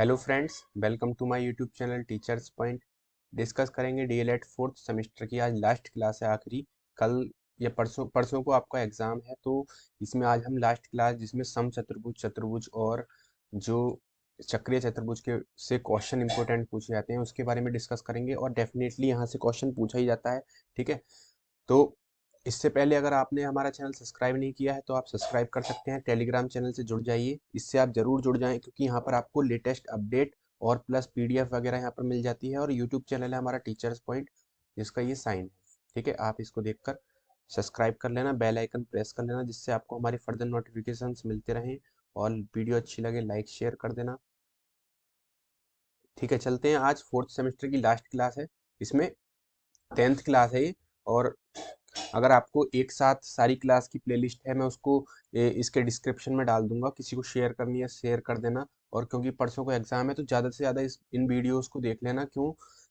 Hello friends, welcome to my YouTube channel teachers point. Discuss करेंगे DElEd fourth semester की। आज last class है, आखिरी। कल या परसों परसों को आपका एग्जाम है, तो इसमें आज हम लास्ट क्लास जिसमें सम चतुर्भुज, चतुर्भुज और जो चक्रीय चतुर्भुज के से क्वेश्चन इंपॉर्टेंट पूछे जाते हैं उसके बारे में डिस्कस करेंगे। और डेफिनेटली यहाँ से क्वेश्चन पूछा ही जाता है, ठीक है। तो इससे पहले अगर आपने हमारा चैनल सब्सक्राइब नहीं किया है तो आप सब्सक्राइब कर सकते हैं। टेलीग्राम चैनल से जुड़ जाइए, इससे आप जरूर जुड़ जाएं, क्योंकि यहाँ पर आपको लेटेस्ट अपडेट और प्लस पीडीएफ वगैरह यहाँ पर मिल जाती है। और यूट्यूब चैनल है हमारा टीचर्स पॉइंट, जिसका ये साइन है, ठीक है। आप इसको देखकर सब्सक्राइब कर लेना, बेल आइकन प्रेस कर लेना, जिससे आपको हमारी फर्दर नोटिफिकेशंस मिलते रहें। और वीडियो अच्छी लगे लाइक शेयर कर देना, ठीक है। चलते हैं, आज फोर्थ सेमेस्टर की लास्ट क्लास है, इसमें 10th क्लास है ये। और अगर आपको एक साथ सारी क्लास की प्लेलिस्ट है, मैं उसको इसके डिस्क्रिप्शन में डाल दूंगा। किसी को शेयर करनी है शेयर कर देना। और क्योंकि परसों को एग्जाम है तो ज़्यादा से ज़्यादा इन वीडियोस को देख लेना। क्यों?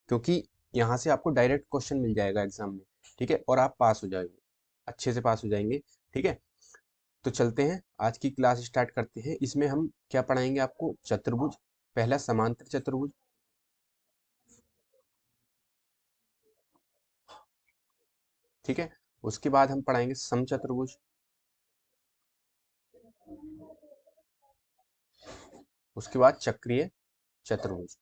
क्योंकि यहाँ से आपको डायरेक्ट क्वेश्चन मिल जाएगा एग्जाम में, ठीक है। और आप पास हो जाएंगे, अच्छे से पास हो जाएंगे, ठीक है। तो चलते हैं, आज की क्लास स्टार्ट करते हैं। इसमें हम क्या पढ़ाएंगे आपको? चतुर्भुज, पहला समांतर चतुर्भुज, ठीक है। उसके बाद हम पढ़ाएंगे समचतुर्भुज, उसके बाद चक्रीय चतुर्भुज,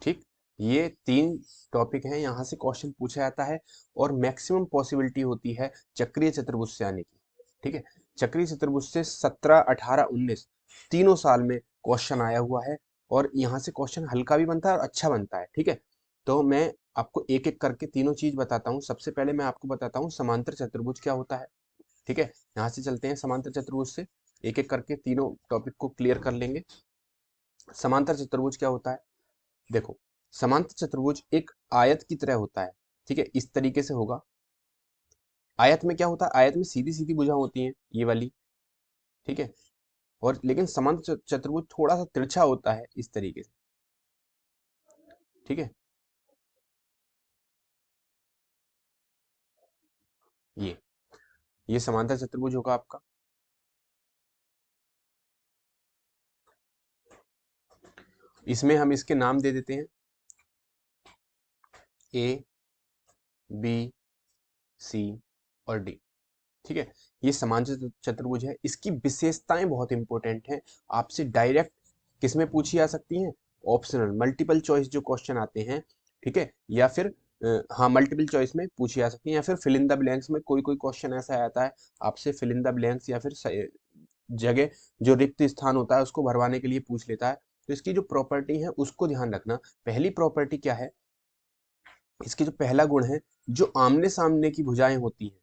ठीक। ये तीन टॉपिक हैं, यहाँ से क्वेश्चन पूछा जाता है। और मैक्सिमम पॉसिबिलिटी होती है चक्रीय चतुर्भुज से आने की, ठीक है। चक्रीय चतुर्भुज से 17, 18, 19 तीनों साल में क्वेश्चन आया हुआ है। और यहाँ से क्वेश्चन हल्का भी बनता है और अच्छा बनता है, ठीक है। तो मैं आपको एक एक करके तीनों चीज बताता हूँ। सबसे पहले मैं आपको बताता हूँ समांतर चतुर्भुज क्या होता है, ठीक है। यहाँ से चलते हैं समांतर चतुर्भुज से, एक एक करके तीनों टॉपिक को क्लियर कर लेंगे। समांतर चतुर्भुज क्या होता है? देखो, समांतर चतुर्भुज एक आयत की तरह होता है, ठीक है। इस तरीके से होगा। आयत में क्या होता है? आयत में सीधी सीधी भुजा होती हैं, ये वाली, ठीक है। और लेकिन समांतर चतुर्भुज थोड़ा सा तिरछा होता है, इस तरीके से, ठीक है। ये ये समांतर चतुर्भुज होगा आपका। इसमें हम इसके नाम दे देते हैं, ए, बी, सी और डी, ठीक है। ये समांतर चतुर्भुज है। इसकी विशेषताएं बहुत इंपॉर्टेंट हैं, आपसे डायरेक्ट किसमें पूछी जा सकती हैं? ऑप्शनल मल्टीपल चॉइस जो क्वेश्चन आते हैं, ठीक है। या फिर हाँ, मल्टीपल चॉइस में पूछी जा सकती है, या फिर फिल इन द ब्लैंक्स में कोई कोई क्वेश्चन ऐसा आता है आपसे फिल इन द ब्लैंक्स या फिर जगह जो रिक्त स्थान होता है उसको भरवाने के लिए पूछ लेता है। तो इसकी जो प्रॉपर्टी है उसको ध्यान रखना। पहली प्रॉपर्टी क्या है? इसकी जो पहला गुण है, जो आमने सामने की भुजाएं होती हैं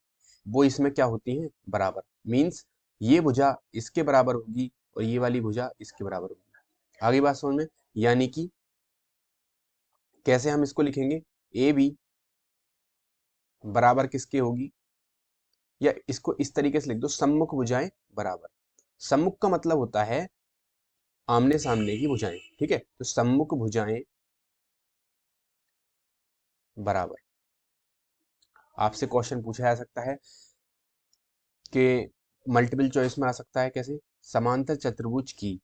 वो इसमें क्या होती हैं? बराबर। मीन्स ये भुजा इसके बराबर होगी और ये वाली भुजा इसके बराबर होगी। आगे बात समझ में? यानी कि कैसे हम इसको लिखेंगे? ए बी बराबर किसके होगी? या इसको इस तरीके से लिख दो, सम्मुख भुजाएं बराबर। सम्मुख का मतलब होता है आमने सामने की भुजाएं, ठीक है। तो सम्मुख भुजाएं बराबर। आपसे क्वेश्चन पूछा जा सकता है कि मल्टीपल चॉइस में आ सकता है कैसे? समांतर चतुर्भुज की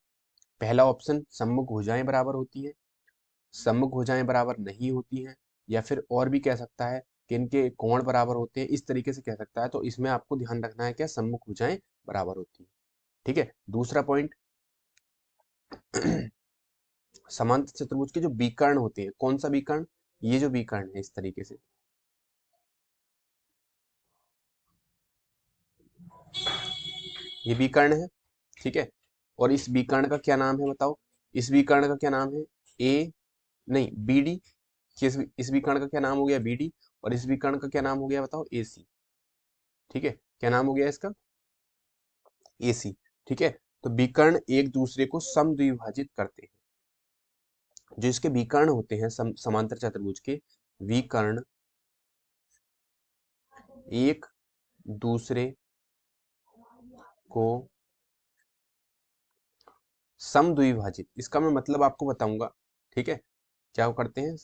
पहला ऑप्शन सम्मुख भुजाएं बराबर होती है, सम्मुख भुजाएं बराबर नहीं होती हैं, या फिर और भी कह सकता है कि इनके कोण बराबर होते हैं, इस तरीके से कह सकता है। तो इसमें आपको ध्यान रखना है क्या? सम्मुख भुजाएं बराबर होती है, ठीक है। दूसरा पॉइंट, समांतर चतुर्भुज के जो विकर्ण होते हैं, कौन सा विकर्ण? ये जो विकर्ण है, इस तरीके से, ये विकर्ण है, ठीक है। और इस विकर्ण का क्या नाम है बताओ? इस विकर्ण का क्या नाम है? ए, नहीं, बी डी। इस विकर्ण का क्या नाम हो गया? B D. और इस विकर्ण का क्या नाम हो गया बताओ? ए सी, ठीक है। क्या नाम हो गया इसका? ए सी, ठीक है। तो विकर्ण एक दूसरे को समद्विभाजित करते हैं। जो इसके विकर्ण होते हैं समांतर चतुर्भुज के विकर्ण एक दूसरे को समद्विभाजित, इसका मैं मतलब आपको बताऊंगा, ठीक है। क्या वो करते हैं?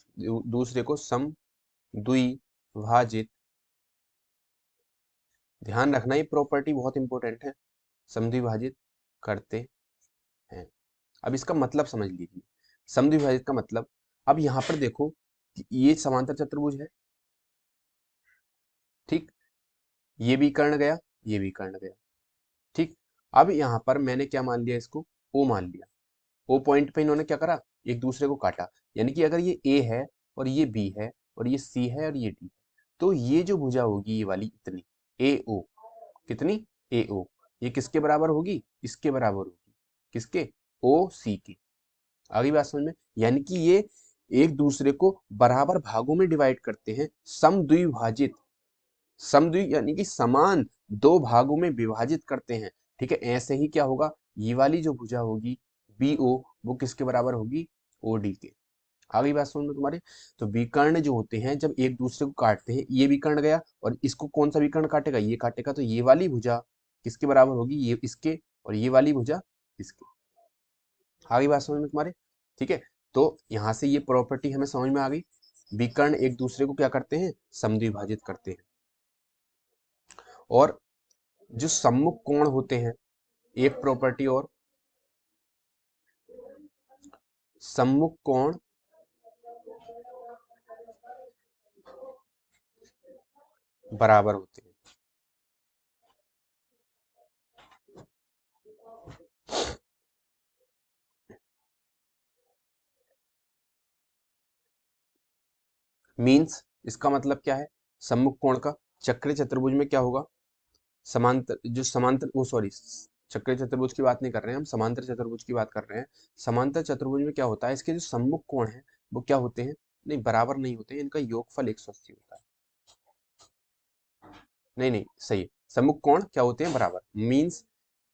दूसरे को समद्विभाजित। ध्यान रखना, ये प्रॉपर्टी बहुत इंपॉर्टेंट है। समद्विभाजित करते हैं। अब इसका मतलब समझ लीजिए, समद्विभाजित का मतलब, अब यहाँ पर देखो कि ये समांतर चतुर्भुज है, ठीक, ये भी कर्ण गया, ये भी कर्ण गया, ठीक। अब यहाँ पर मैंने क्या मान लिया, इसको ओ मान लिया। ओ पॉइंट पे इन्होंने क्या करा, एक दूसरे को काटा, यानी कि अगर ये ए है और ये बी है और ये सी है और ये डी है, तो ये जो भुजा होगी ये वाली इतनी ए ओ, कितनी, ए ओ, ये किसके बराबर होगी, इसके बराबर होगी, किसके, ओ सी के। आगे बात समझ में, यानी कि ये एक दूसरे को बराबर भागों में डिवाइड करते हैं, समद्विभाजित, समद्वि यानी कि समान दो भागों में विभाजित करते हैं, ठीक है। ऐसे ही क्या होगा, ये वाली जो भुजा होगी बी ओ, वो किसके बराबर होगी, ओ डी के। आ गई बात समझ में तुम्हारे। तो विकर्ण जो होते हैं जब एक दूसरे को काटते हैं, ये विकर्ण गया और इसको कौन सा विकर्ण काटेगा, ये काटेगा, तो ये वाली भुजा किसके बराबर होगी, ये इसके, और ये वाली भुजा इसके। आ गई बात समझ में तुम्हारे, ठीक है। तो यहाँ से ये प्रॉपर्टी हमें समझ में आ गई, विकर्ण एक दूसरे को क्या करते हैं, समद्विभाजित करते हैं। और जो सम्मुख कोण होते हैं, एक प्रॉपर्टी और, सम्मुख कोण बराबर होते हैं। मीन्स इसका मतलब क्या है, सम्मुख कोण का चक्रीय चतुर्भुज में क्या होगा, समांतर, जो समांतर, वो सॉरी, चक्रीय चतुर्भुज की बात नहीं कर रहे हैं हम, समांतर चतुर्भुज की बात कर रहे हैं। समांतर चतुर्भुज में क्या होता है, इसके जो सम्मुख कोण है वो क्या होते हैं, नहीं बराबर नहीं होते हैं, इनका योगफल 180 होता है। नहीं नहीं सही है, सम्मुख कोण क्या होते हैं, बराबर। मीन्स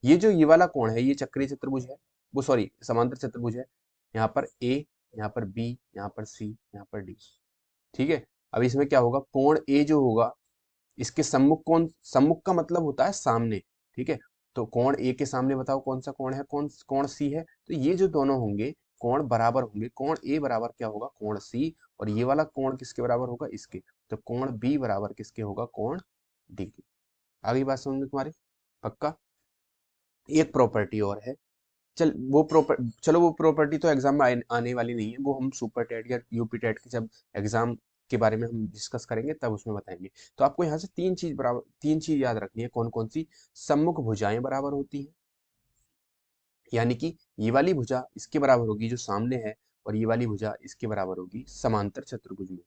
ये जो ये वाला कोण है, ये चक्रीय चतुर्भुज है, वो सॉरी समांतर चतुर्भुज है। यहाँ पर ए, यहाँ पर बी, यहाँ पर सी, यहाँ पर डी, ठीक है। अब इसमें क्या होगा, कोण ए जो होगा, इसके सम्मुख कोण, सम्मुख का मतलब होता है सामने, ठीक है। तो कोण ए के सामने बताओ कौन सा कोण है, कौन कोण सी है, तो ये जो दोनों होंगे कोण बराबर होंगे, कोण ए बराबर क्या होगा, कोण सी, और ये वाला कोण किसके बराबर होगा, इसके, तो कोण बी बराबर किसके होगा, कोण डी के। आगे बात समझ में तुम्हारी, पक्का। एक प्रॉपर्टी और है, चलो वो प्रॉपर्टी तो एग्जाम में आने वाली नहीं है, वो हम सुपर टेट या यूपी टेट के जब एग्जाम के बारे में हम डिस्कस करेंगे तब उसमें बताएंगे। तो आपको यहाँ से तीन चीज याद रखनी है, कौन कौन सी, सम्मुख भुजाएं बराबर होती हैं, यानी कि ये वाली भुजा इसके बराबर होगी जो सामने है, और ये वाली भुजा इसके बराबर होगी समांतर चतुर्भुज में।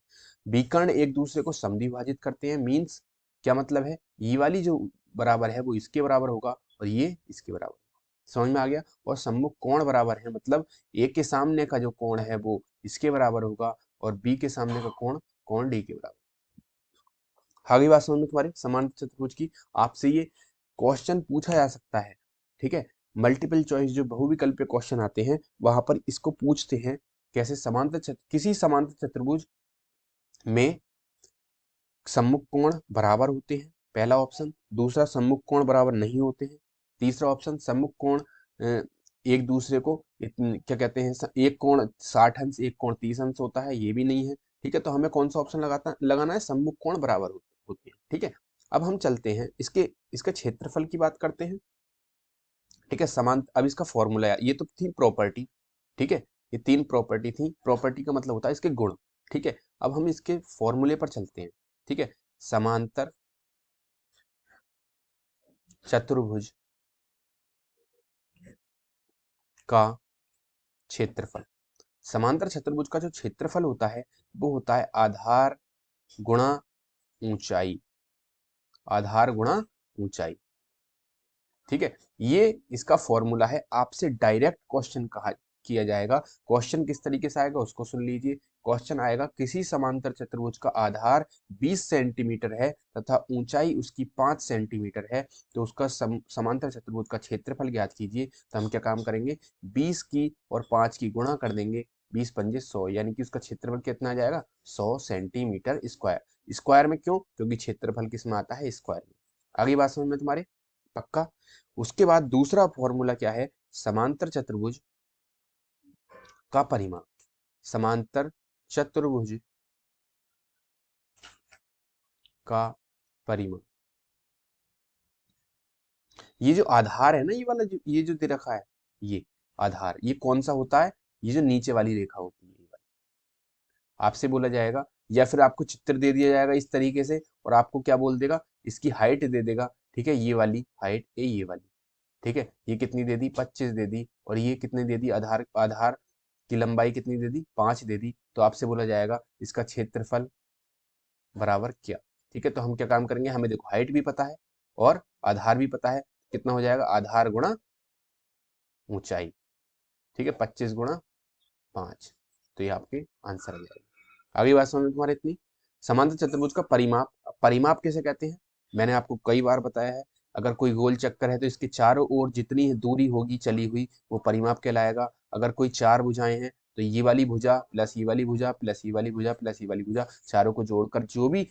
विकर्ण एक दूसरे को समद्विभाजित करते हैं, मीन्स क्या मतलब है, ये वाली जो बराबर है वो इसके बराबर होगा और ये इसके बराबर होगा। समझ में आ गया। और सम्मुख कोण बराबर है, मतलब ए के सामने का जो कोण है वो इसके बराबर होगा और बी के सामने का कोण, कोण डी के बराबर। आगे बात समझ में तुम्हारे, समांतर चतुर्भुज की आपसे ये क्वेश्चन पूछा जा सकता है, ठीक है। मल्टीपल चॉइस जो बहुविकल्पीय क्वेश्चन आते हैं वहां पर इसको पूछते हैं, कैसे, किसी समांतर चतुर्भुज में सम्मुख कोण बराबर होते हैं, पहला ऑप्शन। दूसरा, सम्मुख कोण बराबर नहीं होते हैं। तीसरा ऑप्शन, सम्मुख कोण एक दूसरे को क्या कहते हैं, एक कोण 60 अंश, एक कोण 30 अंश होता है, ये भी नहीं है, ठीक है। तो हमें कौन सा ऑप्शन लगाना है, सम्मुख कोण बराबर होते हैं, ठीक है। अब हम चलते हैं इसके इसका क्षेत्रफल की बात करते हैं, ठीक है। अब इसका फॉर्मूला, ये तो थी प्रॉपर्टी, ठीक है। ये तीन प्रॉपर्टी थी, प्रॉपर्टी का मतलब होता है इसके गुण, ठीक है। अब हम इसके फॉर्मूले पर चलते हैं, ठीक है। समांतर चतुर्भुज का क्षेत्रफल, समांतर चतुर्भुज का जो क्षेत्रफल होता है वो होता है आधार गुणा ऊंचाई, आधार गुणा ऊंचाई, ठीक है। ये इसका फॉर्मूला है, आपसे डायरेक्ट क्वेश्चन कहा किया जाएगा। क्वेश्चन किस तरीके से आएगा उसको सुन लीजिए। क्वेश्चन आएगा, किसी समांतर चतुर्भुज का आधार 20 सेंटीमीटर है तथा ऊंचाई उसकी 5 सेंटीमीटर है, तो उसका समांतर चतुर्भुज का क्षेत्रफल ज्ञात कीजिए। तो हम क्या काम करेंगे, 20 की और 5 की गुणा कर देंगे, 20 पंजे 100, यानी कि उसका क्षेत्रफल कितना आ जाएगा, 100 सेंटीमीटर स्क्वायर। स्क्वायर में क्यों, क्योंकि क्षेत्रफल किस में आता है, स्क्वायर में। आगे बात समझ में तुम्हारे, पक्का। उसके बाद दूसरा फॉर्मूला क्या है, समांतर चतुर्भुज का परिमाण, समांतर चतुर्भुज का परिमाण, ये जो आधार है ना, ये वाला जो ये जो दे रखा है, ये आधार, ये कौन सा होता है? ये जो नीचे वाली रेखा होती है, ये वाली। आपसे बोला जाएगा, या फिर आपको चित्र दे दिया जाएगा इस तरीके से, और आपको क्या बोल देगा, इसकी हाइट दे देगा, ठीक है, ये वाली हाइट है, ये वाली, ठीक है, ये कितनी दे दी, 25 दे दी, और ये कितनी दे दी, आधार आधार की लंबाई कितनी दे दी, 5 दे दी, तो आपसे बोला जाएगा इसका क्षेत्रफल बराबर क्या। ठीक है, तो हम क्या काम करेंगे, हमें देखो हाइट भी पता है और आधार भी पता है, कितना हो जाएगा, आधार गुणा ऊंचाई, ठीक है, 25 गुणा 5, तो ये आपके आंसर आ जाएगा। आगे बात समझ में तुम्हारे इतनी। समांतर चतुर्भुज का परिमाप, परिमाप किसे कहते हैं, मैंने आपको कई बार बताया है, अगर कोई गोल चक्कर है तो इसके चारों ओर जितनी दूरी होगी चली हुई वो परिमाप कहलाएगा। अगर कोई चार भुजाएं हैं तो ये वाली भुजा प्लस ये वाली भुजा प्लस ये वाली भुजा प्लस ये वाली भुजा, चारों को जोड़कर जो भी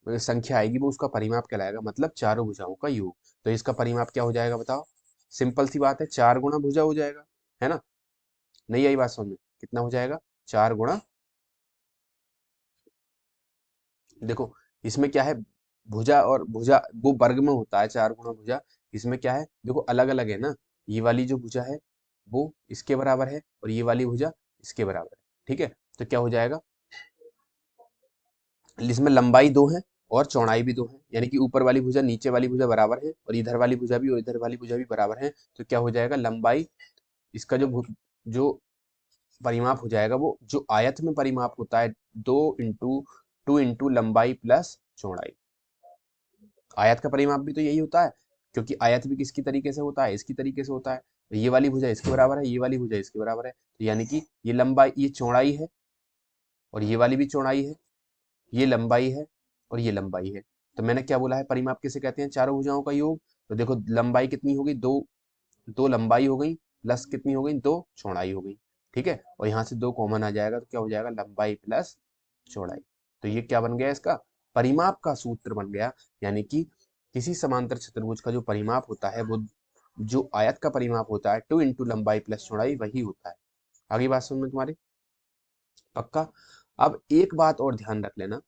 संख्या आएगी वो उसका परिमाप कहलाएगा, मतलब चारों भुजाओं का योग। तो इसका परिमाप क्या हो जाएगा बताओ, सिंपल सी बात है, 4 गुणा भुजा हो जाएगा, है ना। नहीं आई बात समझ में, कितना हो जाएगा, 4 गुणा, देखो इसमें क्या है, भुजा और भुजा वो वर्ग में होता है, 4 गुणा भुजा, इसमें क्या है देखो अलग अलग है ना, ये वाली जो भुजा है वो इसके बराबर है और ये वाली भुजा इसके बराबर है, ठीक है, तो क्या हो जाएगा, इसमें लंबाई 2 है और चौड़ाई भी 2 है, यानी कि ऊपर वाली भुजा नीचे वाली भुजा बराबर है, और इधर वाली भुजा भी और इधर वाली भुजा भी बराबर है, तो क्या हो जाएगा, लंबाई, इसका जो परिमाप हो जाएगा, वो जो आयत में परिमाप होता है, 2 इंटू लंबाई प्लस चौड़ाई, आयत का परिमाप भी तो यही होता है, क्योंकि आयत भी किसकी तरीके से होता है, इसकी तरीके से होता है, तो ये वाली भुजा इसके बराबर है, ये वाली भुजा इसके बराबर है, तो यानी कि ये लंबाई, ये चौड़ाई है और ये वाली भी चौड़ाई है, ये लंबाई है और ये लंबाई है, तो मैंने क्या बोला है, परिमाप किसे कहते हैं, चारों भुजाओं का योग। तो देखो लंबाई कितनी हो गई, दो, दो लंबाई हो गई प्लस कितनी हो गई, दो चौड़ाई हो गई, ठीक है, और यहाँ से दो कॉमन आ जाएगा तो क्या हो जाएगा, लंबाई प्लस चौड़ाई, तो ये क्या बन गया, इसका परिमाप का सूत्र बन गया, यानी कि किसी समांतर चतुर्भुज का जो परिमाप होता है वो जो आयत का परिमाप होता है, 2 इंटू लंबाई प्लस चौड़ाई वही होता है। आगे बात समझ में तुम्हारी, पक्का। अब एक बात और ध्यान रख लेना,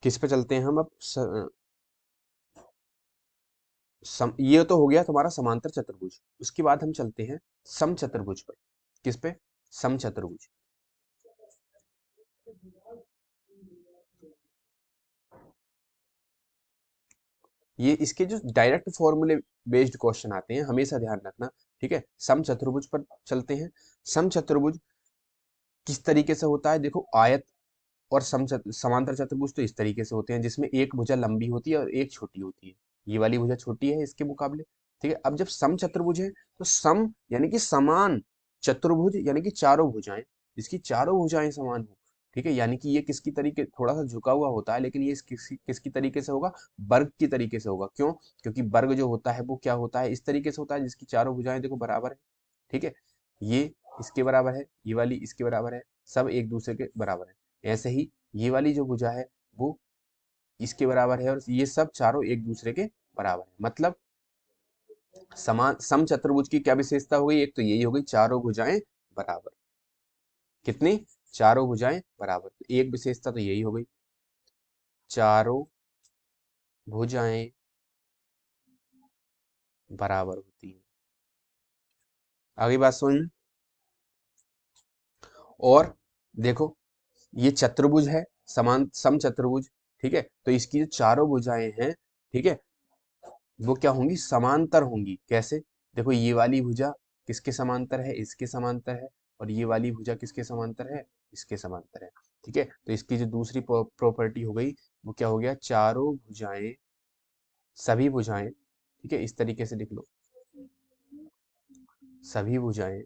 किस पे चलते हैं हम अब, ये तो हो गया तुम्हारा समांतर चतुर्भुज, उसके बाद हम चलते हैं सम चतुर्भुज पर। किस पे, सम चतुर्भुज। ये इसके जो डायरेक्ट फॉर्मूले बेस्ड क्वेश्चन आते हैं, हमेशा ध्यान रखना, ठीक है, सम चतुर्भुज पर चलते हैं। सम चतुर्भुज किस तरीके से होता है, देखो आयत और समांतर चतुर्भुज तो इस तरीके से होते हैं जिसमें एक भुजा लंबी होती है और एक छोटी होती है, ये वाली भुजा छोटी है इसके मुकाबले, ठीक है। अब जब सम चतुर्भुज है तो सम यानी कि समान, चतुर्भुज यानी कि चारों भुजाएं, जिसकी चारों भुजाएं समान हो, ठीक है, यानी कि ये किसकी तरीके, थोड़ा सा झुका हुआ होता है लेकिन ये किसकी किसकी तरीके से होगा, वर्ग की तरीके से होगा, क्यों, क्योंकि वर्ग जो होता है वो क्या होता है, इस तरीके से होता है जिसकी चारों भुजाएं देखो बराबर है, ठीक है, ये इसके बराबर है, ये वाली इसके बराबर है, सब एक दूसरे के बराबर है, ऐसे ही ये वाली जो भुजा है वो इसके बराबर है और ये सब चारों एक दूसरे के बराबर है, मतलब समान सम चतुर्भुज की क्या विशेषता हो गई, एक तो यही हो गई चारों भुजाएं बराबर, कितनी, चारों भुजाएं बराबर, तो एक विशेषता तो यही हो गई, चारों भुजाएं बराबर होती हैं। आगे बात सुन, और देखो ये चतुर्भुज है, समान सम चतुर्भुज, ठीक है, तो इसकी जो चारों भुजाएं हैं, ठीक है, वो क्या होंगी, समांतर होंगी, कैसे, देखो ये वाली भुजा किसके समांतर है, इसके समांतर है, और ये वाली भुजा किसके समांतर है, इसके समांतर है, ठीक है, तो इसकी जो दूसरी प्रॉपर्टी हो गई वो क्या हो गया, चारों भुजाएं, सभी भुजाएं, ठीक है, इस तरीके से लिख लो, सभी भुजाएं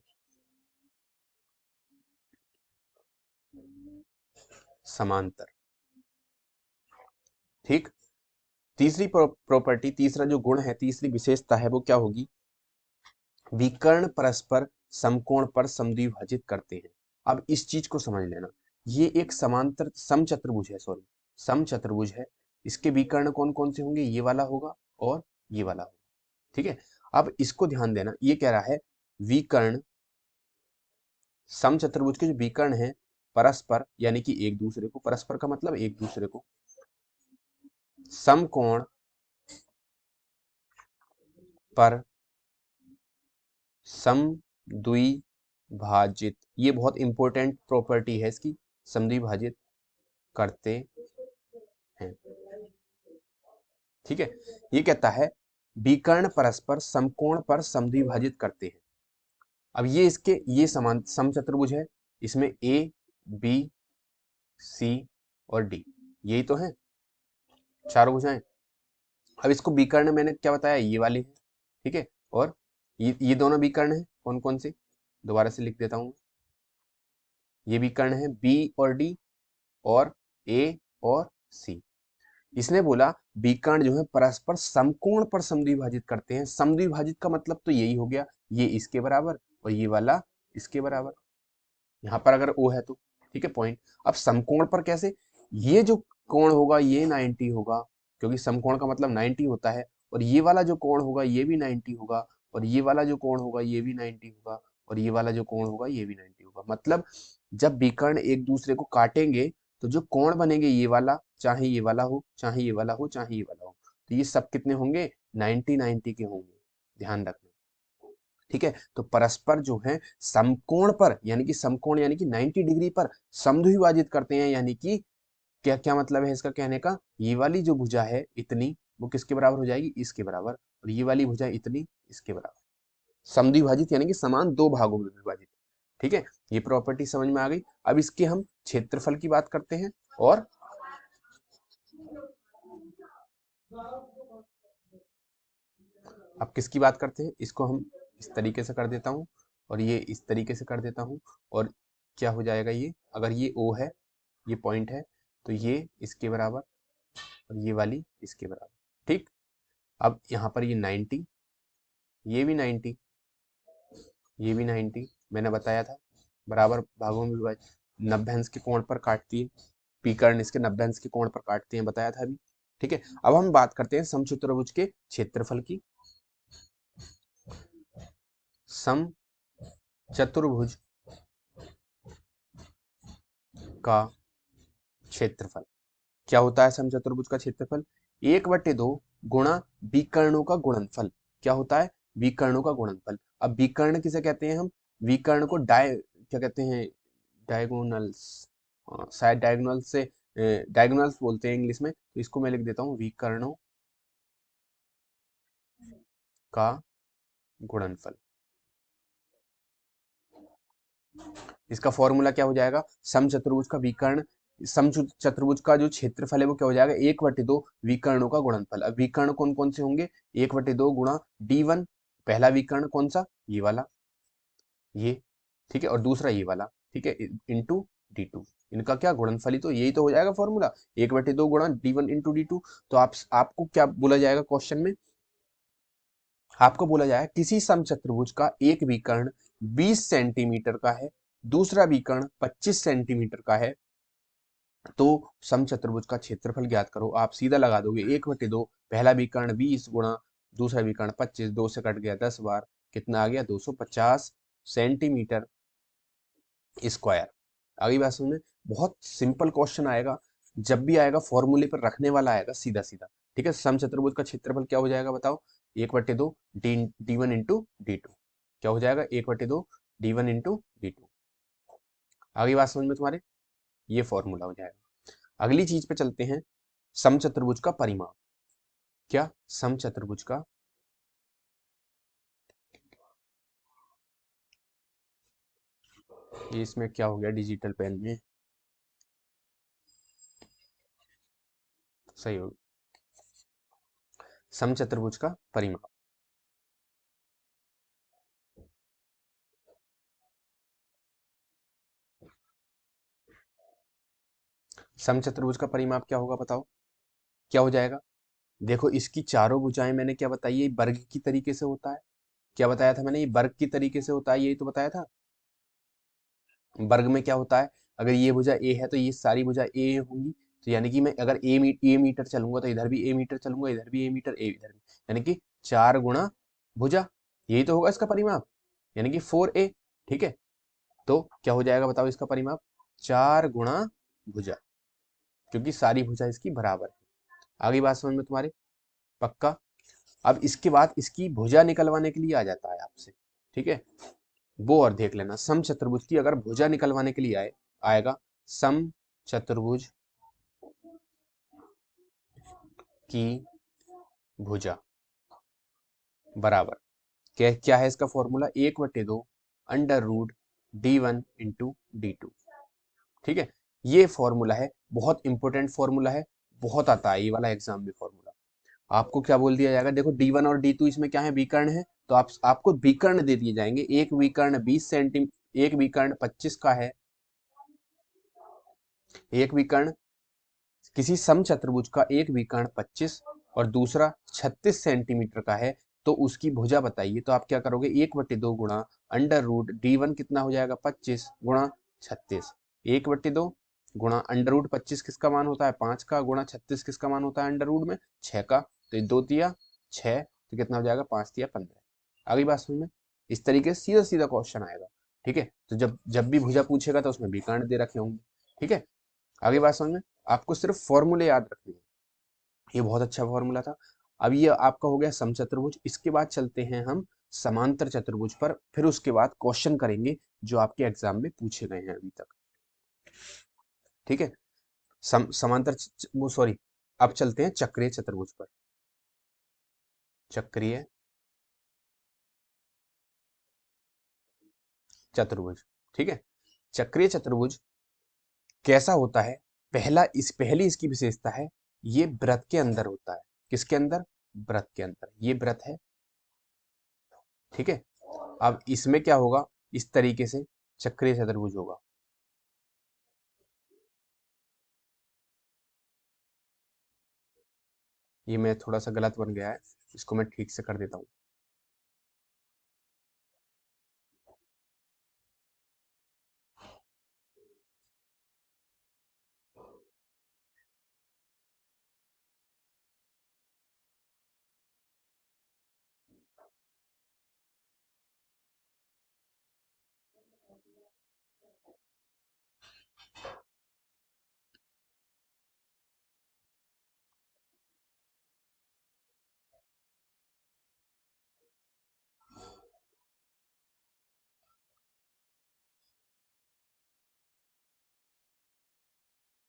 समांतर, ठीक। तीसरी प्रॉपर्टी, तीसरा जो गुण है, तीसरी विशेषता है वो क्या होगी, विकर्ण परस्पर समकोण पर समद्विभाजित करते हैं। अब इस चीज को समझ लेना, ये एक समांतर समचतुर्भुज है, सॉरी समचतुर्भुज है, इसके विकर्ण कौन कौन से होंगे, ये वाला होगा और ये वाला होगा, ठीक है। अब इसको ध्यान देना, ये कह रहा है विकर्ण, समचतुर्भुज के जो विकर्ण है परस्पर यानी कि एक दूसरे को, परस्पर का मतलब एक दूसरे को, समकोण पर समद्विभाजित, ये बहुत इंपॉर्टेंट प्रॉपर्टी है इसकी, समद्विभाजित करते हैं। ठीक है, ये कहता है विकर्ण परस्पर समकोण पर समद्विभाजित करते हैं। अब ये इसके ये समान समचतुर्भुज है, इसमें ए बी सी और डी, यही तो है चारों भुजाएं। अब इसको विकर्ण मैंने क्या बताया, ये वाले हैं, ठीक है, और ये दोनों विकर्ण है, कौन कौन से, दोबारा से लिख देता हूं, ये विकर्ण है बी और डी और ए और सी। इसने बोला विकर्ण जो है परस्पर समकोण पर समद्विभाजित करते हैं। समद्विभाजित का मतलब तो यही हो गया, ये इसके बराबर और ये वाला इसके बराबर, यहाँ पर अगर ओ है तो, ठीक है पॉइंट। अब समकोण पर कैसे, ये जो कोण होगा ये 90 होगा, क्योंकि समकोण का मतलब 90 होता है, और ये वाला जो कोण होगा ये भी 90 होगा, और ये वाला जो कोण होगा ये भी 90 होगा, और ये वाला जो कोण होगा ये भी 90 होगा। मतलब जब विकर्ण एक दूसरे को काटेंगे तो जो कोण बनेंगे ये वाला, चाहे ये वाला हो चाहे ये वाला हो चाहे ये वाला हो, तो ये सब कितने होंगे, 90 के होंगे, ध्यान रखना। ठीक है, तो परस्पर जो है समकोण पर, यानी कि समकोण यानी कि 90 डिग्री पर समद्विभाजित करते हैं, यानी कि क्या क्या मतलब है इसका कहने का, ये वाली जो भुजा है इतनी, वो किसके बराबर हो जाएगी, इसके बराबर, और ये वाली भुजा इतनी, इसके बराबर। समद्विभाजित यानी कि समान दो भागों में विभाजित। ठीक है, ये प्रॉपर्टी समझ में आ गई। अब इसके हम क्षेत्रफल की बात करते हैं, और अब किसकी बात करते हैं, इसको हम इस तरीके से कर देता हूं, और ये इस तरीके से कर देता हूं, और क्या हो जाएगा, ये अगर ये ओ है, ये पॉइंट है, तो ये इसके बराबर और ये वाली इसके बराबर। ठीक, अब यहाँ पर ये 90, ये भी 90, ये भी 90, मैंने बताया था बराबर भागों में विभाजित, 90 अंश के कोण पर काटती है, विकर्ण इसके 90 अंश के कोण पर काटते हैं, बताया था अभी। ठीक है, अब हम बात करते हैं समचतुर्भुज के क्षेत्रफल की। समचतुर्भुज का क्षेत्रफल क्या होता है, समचतुर्भुज का क्षेत्रफल 1/2 गुणा विकर्णों का गुणनफल। क्या होता है, विकर्णों का गुणनफल। अब विकर्ण किसे कहते हैं हम, विकर्ण को क्या कहते हैं, डायगोनल्स, शायद डायगोनल से डायगोनल्स बोलते हैं इंग्लिश में, तो इसको मैं लिख देता हूँ विकर्णों का गुणनफल। इसका फॉर्मूला क्या हो जाएगा, समचतुर्भुज का विकर्ण, समचतुर्भुज का जो क्षेत्रफल है वो क्या हो जाएगा, 1/2 विकर्णों का गुणनफल। अब विकर्ण कौन कौन से होंगे, 1/2 गुणा D1, पहला विकर्ण कौन सा, ये वाला, ये, ठीक है, और दूसरा ये वाला, ठीक है, इंटू D2, इनका क्या गुणनफल, ही तो यही तो हो जाएगा फॉर्मूला, 1/2 गुणा D1 इंटू D2। तो आपको क्या बोला जाएगा क्वेश्चन में, आपको बोला जाए किसी समचतुर्भुज का एक विकर्ण 20 सेंटीमीटर का है, दूसरा विकर्ण 25 सेंटीमीटर का है, तो समचतुर्भुज का क्षेत्रफल ज्ञात करो। आप सीधा लगा दोगे 1/2, पहला विकर्ण 20 गुणा दूसरा विकर्ण 25, 2 से कट गया 10 बार, कितना आ गया 250 सेंटीमीटर स्क्वायर। अगली बात समझ में, बहुत सिंपल क्वेश्चन आएगा, जब भी आएगा फॉर्मूले पर रखने वाला आएगा सीधा सीधा। ठीक है, समचतुर्भुज का क्षेत्रफल क्या हो जाएगा बताओ, 1/2 D1 इंटू D2, क्या हो जाएगा 1/2 D1 इंटू D2। आगे बात समझ में तुम्हारे, ये फॉर्मूला हो जाएगा। अगली चीज पे चलते हैं, समचतुर्भुज का परिमाप। क्या, समचतुर्भुज का ये इसमें क्या हो गया, डिजिटल पेन में सही हो, समचतुर्भुज का परिमाप। समचतुर्भुज का परिमाप क्या होगा बताओ, क्या हो जाएगा, देखो इसकी चारों भुजाएं मैंने क्या बताई है, वर्ग की तरीके से होता है। क्या बताया था मैंने, ये वर्ग की तरीके से होता है, यही तो बताया था। वर्ग में क्या होता है, अगर ये भुजा ए है तो ये सारी भुजा ए होंगी, तो यानी कि मैं अगर ए मीटर चलूंगा तो इधर भी ए मीटर चलूंगा, इधर भी ए मीटर, ए इधर भी, यानी कि 4 गुणा भुजा, यही तो होगा इसका परिमाप, यानी कि 4a। ठीक है, तो क्या हो जाएगा बताओ इसका परिमाप, 4 गुणा भुजा, क्योंकि सारी भुजा इसकी बराबर है। आगे बात समझ में तुम्हारे? पक्का? अब इसके बाद इसकी भुजा निकलवाने के लिए आ जाता है आपसे, ठीक है, वो और देख लेना। सम चतुर्भुज की अगर भुजा निकलवाने के लिए आएगा, सम चतुर्भुज की भुजा बराबर क्या क्या है इसका formula? 1/2 under root d1 into d2। ठीक है, ये फॉर्मूला है, बहुत इंपॉर्टेंट फॉर्मूला है, बहुत आता है ये वाला एग्जाम में फॉर्मूला। आपको क्या बोल दिया जाएगा? देखो d1 और d2 इसमें क्या है? विकर्ण है, तो आपको विकर्ण दे दिए जाएंगे। एक विकर्ण 20 सेंटीमीटर, एक विकर्ण 25 का है, एक विकर्ण किसी समचतुर्भुज का एक विकर्ण 25 और दूसरा 36 सेंटीमीटर का है, तो उसकी भुजा बताइए। तो आप क्या करोगे? 1/2 गुणा अंडर रूट d1 कितना हो जाएगा? 25 गुणा 36, 1/2 गुणा अंडर रूट 25 किसका मान होता है? 5 का, गुणा 36 किसका मान होता है अंडर रूट में? 6 का। तो 2 तिया 6, तो कितना हो जाएगा? 5 तिया 15। अगली बात समझ में? इस तरीके से सीधा सीधा क्वेश्चन आएगा। ठीक है, तो जब जब भी भुजा पूछेगा तो उसमें विकर्ण दे रखे होंगे। ठीक है, आगे बात समझ में? आपको सिर्फ फॉर्मूले याद रखने हैं। ये बहुत अच्छा फॉर्मूला था। अब ये आपका हो गया समचतुर्भुज। इसके बाद चलते हैं हम समांतर चतुर्भुज पर, फिर उसके बाद क्वेश्चन करेंगे जो आपके एग्जाम में पूछे गए हैं अभी तक। ठीक है, समांतर वो सॉरी, अब चलते हैं चक्रीय चतुर्भुज पर। चक्रीय चतुर्भुज, ठीक है, चक्रीय चतुर्भुज कैसा होता है? पहली इसकी विशेषता है, ये वृत्त के अंदर होता है। किसके अंदर? वृत्त के अंदर। ये वृत्त है, ठीक है। अब इसमें क्या होगा? इस तरीके से चक्रीय चतुर्भुज होगा। ये मैं थोड़ा सा गलत बन गया है, इसको मैं ठीक से कर देता हूँ।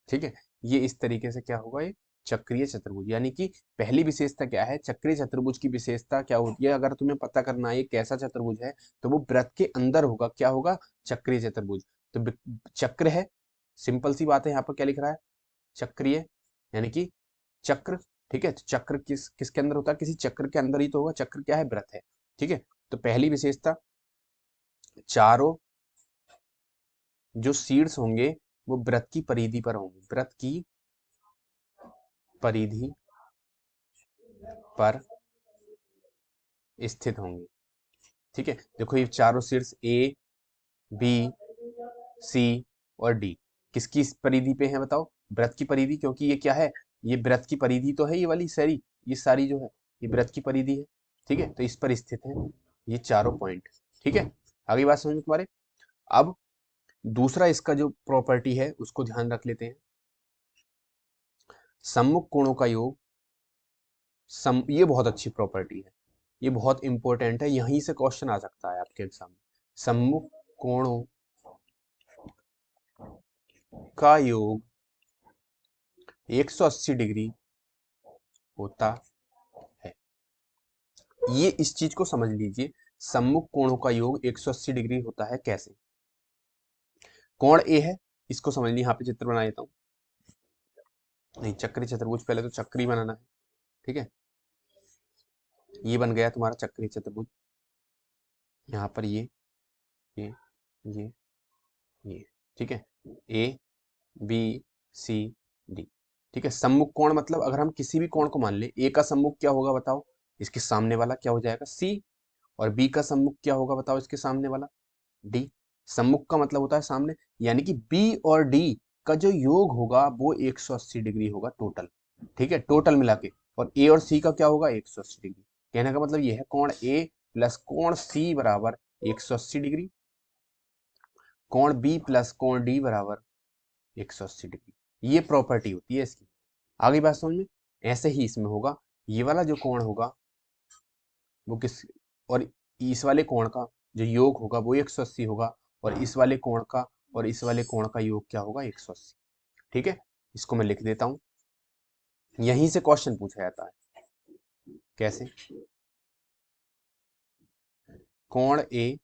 ठीक है, ये इस तरीके से क्या होगा? ये चक्रीय चतुर्भुज, यानी कि पहली विशेषता क्या है? चक्रीय चतुर्भुज की विशेषता क्या होती है? अगर तुम्हें पता करना है ये कैसा चतुर्भुज है, तो वो वृत्त के अंदर होगा। क्या होगा? चक्रीय चतुर्भुज। तो चक्र है, सिंपल सी बात है। यहाँ पर क्या लिख रहा है? चक्रीय, यानी कि चक्र। ठीक है, तो चक्र किसके अंदर होता है? किसी चक्र के अंदर ही तो होगा। चक्र क्या है? वृत्त है। ठीक है, तो पहली विशेषता, चारों जो शीर्ष होंगे वो वृत्त की परिधि पर होंगे। वृत्त की परिधि पर स्थित होंगे। ठीक है, देखो ये चारों शीर्ष ए, बी, सी और डी किसकी परिधि पे है? बताओ, वृत्त की परिधि, क्योंकि ये क्या है? ये वृत्त की परिधि तो है, ये वाली सारी, ये सारी जो है ये वृत्त की परिधि है। ठीक है, तो इस पर स्थित है ये चारों पॉइंट। ठीक है, आगे बात समझ में तुम्हारे? अब दूसरा इसका जो प्रॉपर्टी है उसको ध्यान रख लेते हैं। सम्मुख कोणों का योग, ये बहुत अच्छी प्रॉपर्टी है, ये बहुत इंपॉर्टेंट है, यहीं से क्वेश्चन आ सकता है आपके एग्जाम में। सम्मुख कोणों का योग 180 डिग्री होता है। ये इस चीज को समझ लीजिए, सम्मुख कोणों का योग 180 डिग्री होता है। कैसे? कोण ए है, इसको समझ लीजिए, यहाँ पे चित्र बना देता हूँ। नहीं, चक्री चतुर्भुज पहले तो चक्री बनाना है। ठीक है, ये बन गया तुम्हारा चक्री चतुर्भुज। यहाँ पर ये ये ये ठीक है, ए बी सी डी। ठीक है, सम्मुख कोण मतलब अगर हम किसी भी कोण को मान ले, ए का सम्मुख क्या होगा बताओ? इसके सामने वाला क्या हो जाएगा? सी। और बी का सम्मुख क्या होगा बताओ? इसके सामने वाला डी। सम्मुख का मतलब होता है सामने, यानी कि बी और डी का जो योग होगा वो 180 डिग्री होगा टोटल। ठीक है, टोटल मिला के। और ए और सी का क्या होगा? 180 डिग्री। कहने का मतलब ये है, कोण ए प्लस कोण सी बराबर 180 डिग्री, कोण बी प्लस कोण डी बराबर 180 डिग्री। ये प्रॉपर्टी होती है इसकी। आगे बात समझ में। ऐसे ही इसमें होगा, ये वाला जो कोण होगा वो किस, और इस वाले कोण का जो योग होगा वो 180 होगा, और इस वाले कोण का और इस वाले कोण का योग क्या होगा, 180। ठीक है, इसको मैं लिख देता हूं। यहीं से क्वेश्चन पूछा जाता है। कैसे? कोण ए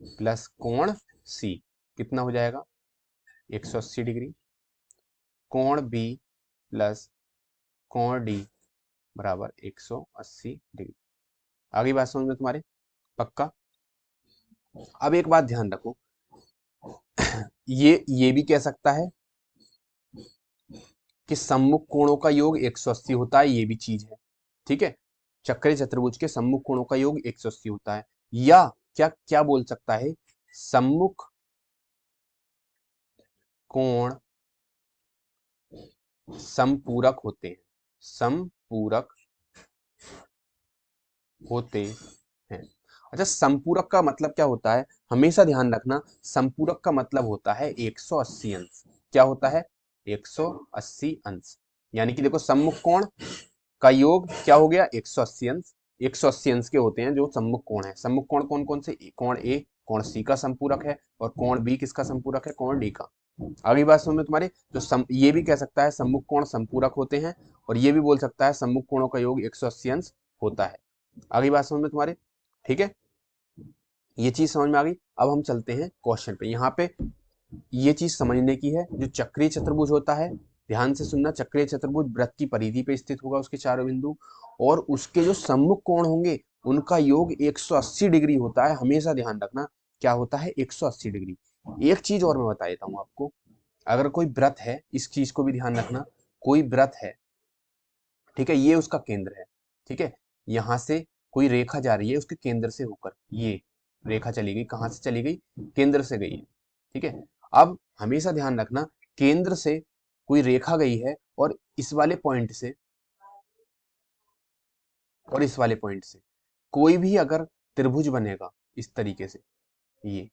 प्लस कोण सी कितना हो जाएगा, 180 डिग्री। कोण बी प्लस कोण डी बराबर 180 डिग्री। आगे बात समझ में तुम्हारे, पक्का? अब एक बात ध्यान रखो, ये भी कह सकता है कि सम्मुख कोणों का योग 180 होता है, ये भी चीज है। ठीक है, चक्रीय चतुर्भुज के सम्मुख कोणों का योग 180 होता है। या क्या क्या बोल सकता है, सम्मुख कोण समपूरक होते हैं, समपूरक होते हैं। अच्छा, संपूरक का मतलब क्या होता है, हमेशा ध्यान रखना, संपूरक का मतलब होता है 180 अंश। क्या होता है, 180 अंश। यानी कि देखो, सम्मुख कोण का योग क्या हो गया, 180 अंश। 180 अंश के होते हैं जो सम्मुख कोण है। सम्मुख कोण कौन कौन से, कोण ए कोण सी का संपूरक है, और कोण बी किसका संपूरक है, कोण डी का। अगली बात समझ में तुम्हारी, तो ये भी कह सकता है सम्मुख कोण संपूरक होते हैं, और ये भी बोल सकता है सम्मुख कोणों का योग 180 अंश होता है। आगे बात समझ में तुम्हारे, ठीक है, ये चीज समझ में आ गई। अब हम चलते हैं क्वेश्चन पे। यहाँ पे ये चीज समझने की है, जो चक्रीय चतुर्भुज होता है, ध्यान से सुनना, चक्रीय चतुर्भुज वृत्त की परिधि पे स्थित होगा, उसके चारों बिंदु, और उसके जो सम्मुख कोण होंगे उनका योग 180 डिग्री होता है। हमेशा ध्यान रखना क्या होता है, 180 डिग्री। एक चीज और मैं बता देता हूँ आपको, अगर कोई व्रत है, इस चीज को भी ध्यान रखना, कोई व्रत है, ठीक है, ये उसका केंद्र है। ठीक है, यहां से कोई रेखा जा रही है उसके केंद्र से होकर, ये रेखा चली गई, कहां से चली गई, केंद्र से गई है। ठीक है, अब हमेशा ध्यान रखना, केंद्र से कोई रेखा गई है, और इस वाले पॉइंट से और इस वाले पॉइंट से कोई भी अगर त्रिभुज बनेगा इस तरीके से, ये,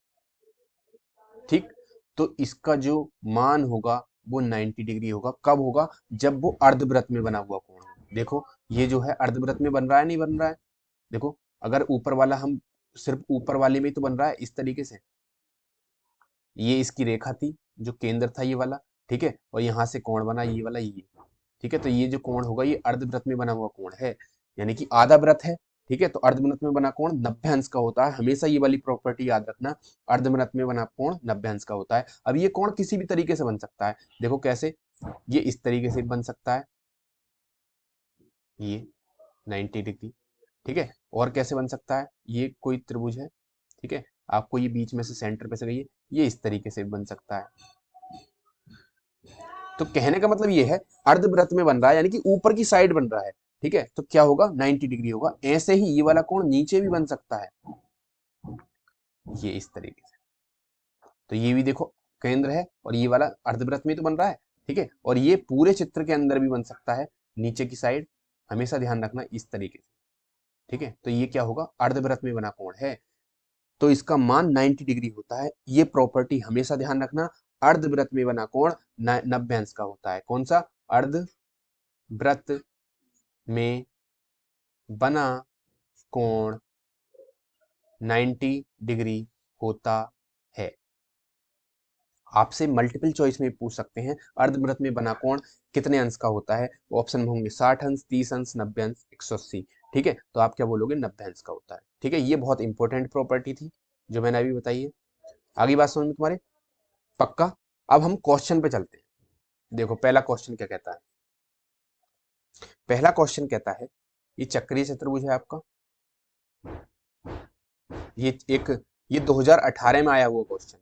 ठीक, तो इसका जो मान होगा वो 90 डिग्री होगा। कब होगा, जब वो अर्धवृत्त में बना हुआ कोण हो। देखो, ये जो है अर्धवृत्त में बन रहा है, नहीं बन रहा है, देखो, अगर ऊपर वाला हम सिर्फ ऊपर वाले में तो बन रहा है इस तरीके से, ये इसकी रेखा थी, जो केंद्र था ये वाला, ठीक है, और यहाँ से कोण बना ये वाला, ये, ठीक है, तो ये जो कोण होगा ये अर्धवृत्त में बना हुआ कोण है, यानी कि आधा वृत्त है। ठीक है, तो अर्धवृत्त में बना कोण 90 अंश का होता है। हमेशा ये वाली प्रॉपर्टी याद रखना, अर्धवृत्त में बना कोण 90 अंश का होता है। अब ये कोण किसी भी तरीके से बन सकता है, देखो कैसे, ये इस तरीके से बन सकता है, ये 90 डिग्री। ठीक है, और कैसे बन सकता है, ये कोई त्रिभुज है, ठीक है, आपको ये बीच में से सेंटर पे से गई है, ये इस तरीके से बन सकता है। तो कहने का मतलब ये है, अर्धवृत्त में बन रहा है, यानी कि ऊपर की साइड बन रहा है। ठीक है, तो क्या होगा, 90 डिग्री होगा। ऐसे ही ये वाला कोण नीचे भी बन सकता है, ये इस तरीके से। तो ये भी देखो केंद्र है, और ये वाला अर्धवृत्त में तो बन रहा है। ठीक है, और ये पूरे चित्र के अंदर भी बन सकता है, नीचे की साइड। हमेशा ध्यान रखना इस तरीके से। ठीक है, तो ये क्या होगा, अर्धवृत्त में बना कोण है, तो इसका मान 90 डिग्री होता है। ये प्रॉपर्टी हमेशा ध्यान रखना, अर्धवृत्त में बना कोण 90 अंश का होता है। कौन सा, अर्धवृत्त में बना कोण 90 डिग्री होता है। आपसे मल्टीपल चॉइस में पूछ सकते हैं, अर्धवृत्त में बना कोण कितने अंश का होता है, ऑप्शन में होंगे 60 अंश, 30 अंश, 90 अंश, 180। ठीक है, तो आप क्या बोलोगे, 90 अंश का होता है। ठीक है, ये बहुत इंपॉर्टेंट प्रॉपर्टी थी जो मैंने अभी बताई है। आगे बात समझ में तुम्हारे, पक्का? अब हम क्वेश्चन पे चलते हैं। देखो पहला क्वेश्चन क्या कहता है, पहला क्वेश्चन कहता है, ये चक्रीय चतुर्भुज है आपका, ये एक, ये 2018 में आया हुआ क्वेश्चन।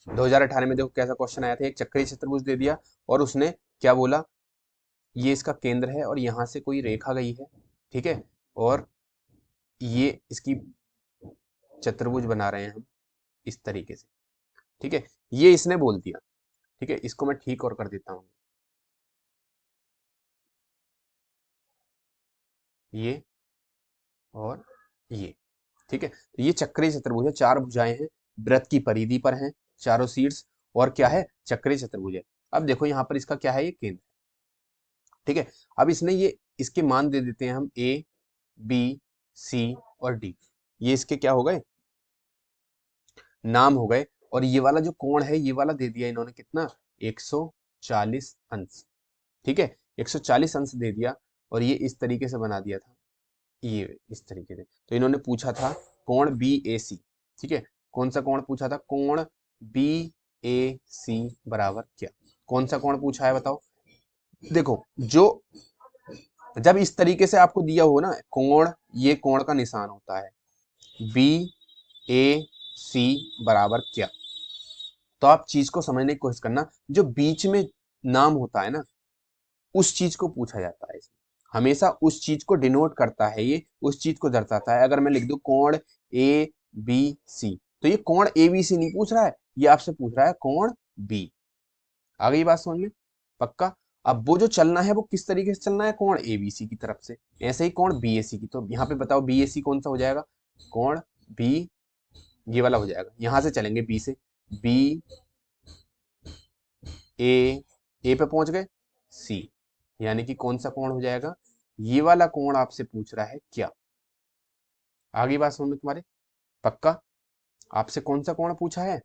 2018 में देखो कैसा क्वेश्चन आया था, एक चक्रीय चतुर्भुज दे दिया, और उसने क्या बोला, ये इसका केंद्र है, और यहां से कोई रेखा गई है, ठीक है, और ये इसकी चतुर्भुज बना रहे हैं हम इस तरीके से। ठीक है, ये इसने बोल दिया। ठीक है, इसको मैं ठीक और कर देता हूं, ये और ये। ठीक है, तो ये चक्रीय चतुर्भुज है, चार भुजाएं हैं, वृत्त की परिधि पर हैं चारों शीर्ष, और क्या है, चक्रीय चतुर्भुज है। अब देखो यहाँ पर इसका क्या है, ये केंद्र, ठीक है। अब इसने ये इसके मान दे देते हैं हम ए, बी, सी और डी, ये इसके क्या हो गए, नाम हो गए। और ये वाला जो कोण है, ये वाला दे दिया इन्होंने कितना, 140 अंश, ठीक है, 140 अंश दे दिया। और ये इस तरीके से बना दिया था, ये इस तरीके से। तो इन्होंने पूछा था कोण बी ए सी, ठीक है, कौन सा कोण पूछा था, कोण बी ए सी बराबर क्या, कौन सा कोण पूछा है बताओ। देखो जो जब इस तरीके से आपको दिया हो ना कोण, ये कोण का निशान होता है, बी ए सी बराबर क्या, तो आप चीज को समझने की कोशिश करना, जो बीच में नाम होता है ना, उस चीज को पूछा जाता है इसमें, हमेशा उस चीज को डिनोट करता है, ये उस चीज को दर्शाता है। अगर मैं लिख दूं कोण ए बी सी, तो ये कोण ए बी सी नहीं पूछ रहा है, ये आपसे पूछ रहा है कोण बी। आ गई बात समझ में, पक्का। अब वो जो चलना है वो किस तरीके से चलना है, कोण एबीसी की तरफ से, ऐसे ही कोण बीएसी की। तो यहाँ पे बताओ बीएसी कौन सा हो जाएगा, कोण बी ये वाला हो जाएगा, यहां से चलेंगे बी से, बी ए पे पहुंच गए, सी, यानी कि कौन सा कोण हो जाएगा, ये वाला कोण आपसे पूछ रहा है क्या। आगे बात समझ में तुम्हारे, पक्का। आपसे कौन सा कोण पूछा है,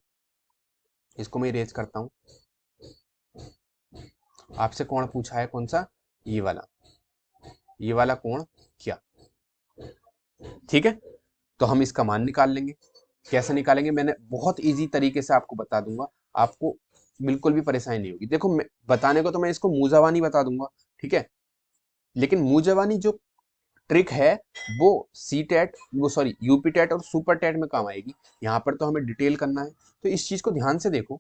इसको मैं इरेज करता हूं, आपसे कोण पूछा है कौन सा, ये वाला कोण क्या, ठीक है। तो हम इसका मान निकाल लेंगे, कैसे निकालेंगे, मैंने बहुत इजी तरीके से आपको बता दूंगा, आपको बिल्कुल भी परेशानी नहीं होगी। देखो मैं बताने को तो मैं इसको मुंह बता दूंगा, ठीक है, लेकिन मुंह जो ट्रिक है वो सी टेट, वो सॉरी यूपी टेट और सुपर टेट में काम आएगी। यहाँ पर तो हमें डिटेल करना है, तो इस चीज को ध्यान से देखो,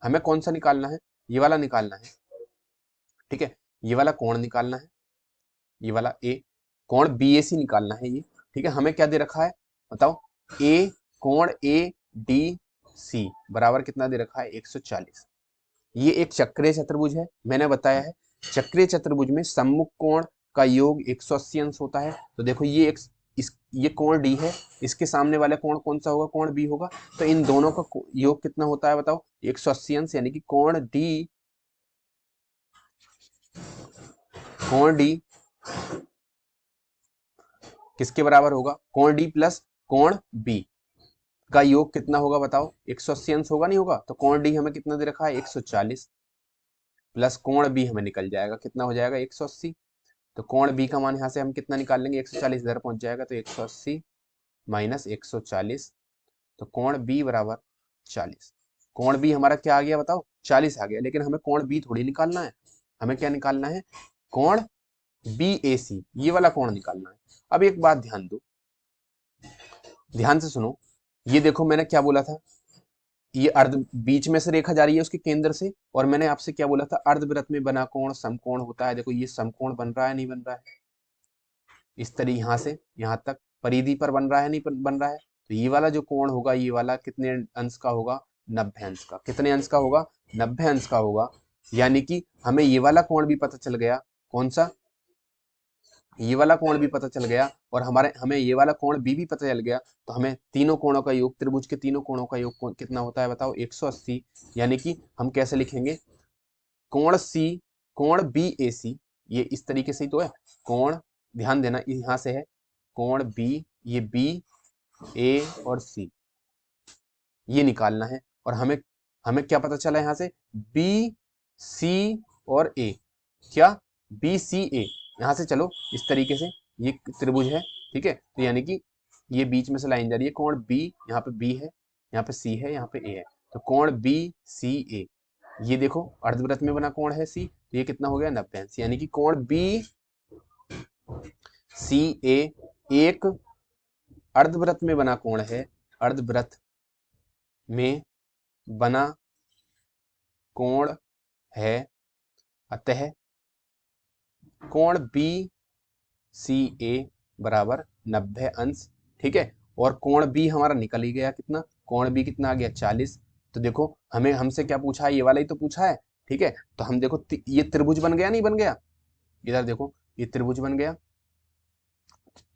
हमें कौन सा निकालना है, ये वाला निकालना है, ठीक है, ये वाला कोण निकालना है, ये वाला ए, कोण बीएसी निकालना है ये, ठीक है। हमें क्या दे रखा है बताओ, ए कोण ए डी सी बराबर कितना दे रखा है, 140। ये एक चक्रीय चतुर्भुज है, मैंने बताया है चक्रीय चतुर्भुज में सम्मुख कोण का योग 180 अंश होता है। तो देखो ये ये कोण डी है, इसके सामने वाला कोण कौन सा होगा, कोण बी होगा। तो इन दोनों का योग कितना होता है बताओ, 180 अंश, यानी कि कोण डी किसके बराबर होगा, कोण डी प्लस कोण बी का योग कितना होगा बताओ, 180 अंश होगा नहीं होगा। तो कोण डी हमें कितना दे रखा है, 140 प्लस कोण बी हमें निकल जाएगा, कितना हो जाएगा 180। तो कोण बी का मान यहाँ से हम कितना निकाल लेंगे, 140 इधर पहुंच जाएगा, तो 180 माइनस 140, तो कोण बी बराबर 40। कोण बी हमारा क्या आ गया बताओ, 40 आ गया। लेकिन हमें कोण बी थोड़ी निकालना है, हमें क्या निकालना है, कोण बी ए सी, ये वाला कोण निकालना है। अब एक बात ध्यान दो, ध्यान से सुनो, ये देखो मैंने क्या बोला था, ये अर्ध बीच में से रेखा जा रही है उसके केंद्र से, और मैंने आपसे क्या बोला था, अर्धवृत्त में बना कोण समकोण होता है। देखो ये समकोण बन रहा है नहीं बन रहा है, इस तरह यहां से यहां तक परिधि पर बन रहा है नहीं बन रहा है। तो ये वाला जो कोण होगा, ये वाला कितने अंश का होगा, 90 अंश का। कितने अंश का होगा, 90 अंश का होगा। यानी कि हमें ये वाला कोण भी पता चल गया, कौन सा, ये वाला कोण भी पता चल गया, और हमें ये वाला कोण भी पता चल गया। तो हमें तीनों कोणों का योग, त्रिभुज के तीनों कोणों का योग कितना होता है बताओ, 180। यानी कि हम कैसे लिखेंगे, कोण सी, कोण बी ए सी, ये इस तरीके से ही तो है कोण, ध्यान देना यहां से है कोण बी, ये बी ए और सी, ये निकालना है। और हमें हमें क्या पता चला यहाँ से, बी सी और ए, क्या, बी सी ए, यहां से चलो इस तरीके से, ये त्रिभुज है, ठीक है। तो यानी कि ये बीच में से लाइन जा रही है, कोण बी, यहाँ पे बी है, यहाँ पे सी है, यहाँ पे ए है। तो कोण बी सी ए, ये देखो अर्धवृत्त में बना कोण है सी, तो ये कितना हो गया, 90 अंश। यानी कि कोण बी सी ए एक अर्धवृत्त में बना कोण है, अर्धवृत्त में बना कोण है, अतः कोण बी सी ए बराबर 90 अंश, ठीक है। और कोण बी हमारा निकल ही गया, कितना, कोण बी कितना आ गया, 40। तो देखो हमें हमसे क्या पूछा है, ये वाला ही तो पूछा है, ठीक है। तो हम देखो ये त्रिभुज बन गया नहीं बन गया, इधर देखो ये त्रिभुज बन गया।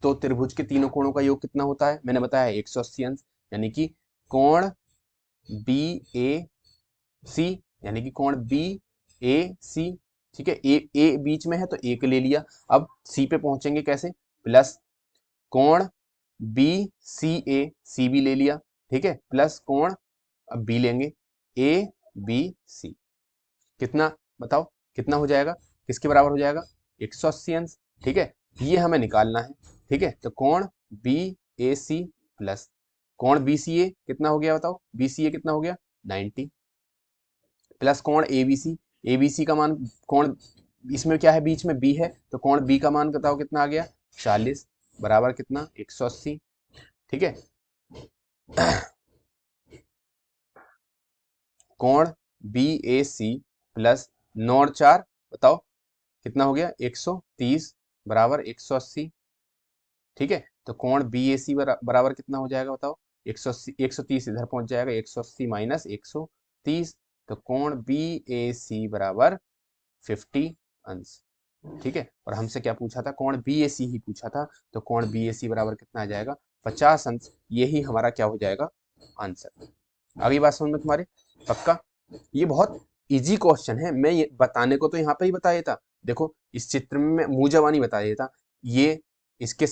तो त्रिभुज के तीनों कोणों का योग कितना होता है, मैंने बताया 180 अंश। यानी कि कोण बी ए सी, यानी कि कोण बी ए सी, ठीक है। ए बीच में है तो ए को ले लिया। अब सी पे पहुंचेंगे कैसे, प्लस कोण बी सी ए, सी भी ले लिया, ठीक है, प्लस कोण, अब बी लेंगे, ए बी सी, कितना बताओ, कितना हो जाएगा, किसके बराबर हो जाएगा, 180 अंश, ठीक है। ये हमें निकालना है, ठीक है। तो कोण बी ए सी प्लस कोण बी सी ए कितना हो गया बताओ, बी सी ए कितना हो गया 90, प्लस कोण एबीसी, एबीसी का मान, कोण इसमें क्या है, बीच में बी है, तो कोण बी का मान बताओ कितना आ गया 40, बराबर कितना 180, ठीक है। कोण बी ए सी प्लस 9 और 4 बताओ कितना हो गया 130, बराबर 180, ठीक है। तो कोण बी ए सी बराबर कितना हो जाएगा बताओ, 180, 130 इधर पहुंच जाएगा, 180 माइनस 130, तो कोण बी ए सी बराबर 50 अंश, ठीक है। और हमसे क्या पूछा था, कोण बी ए सी ही पूछा था, तो कोण बी ए सी बराबर कितना आ जाएगा 50 अंश, यही हमारा क्या हो जाएगा आंसर। अगली बात समझ में तुम्हारे, पक्का। ये बहुत इजी क्वेश्चन है, मैं ये बताने को तो यहाँ पे ही बताया था, देखो इस चित्र में मैं मुंह जबानी बताया था, ये इसके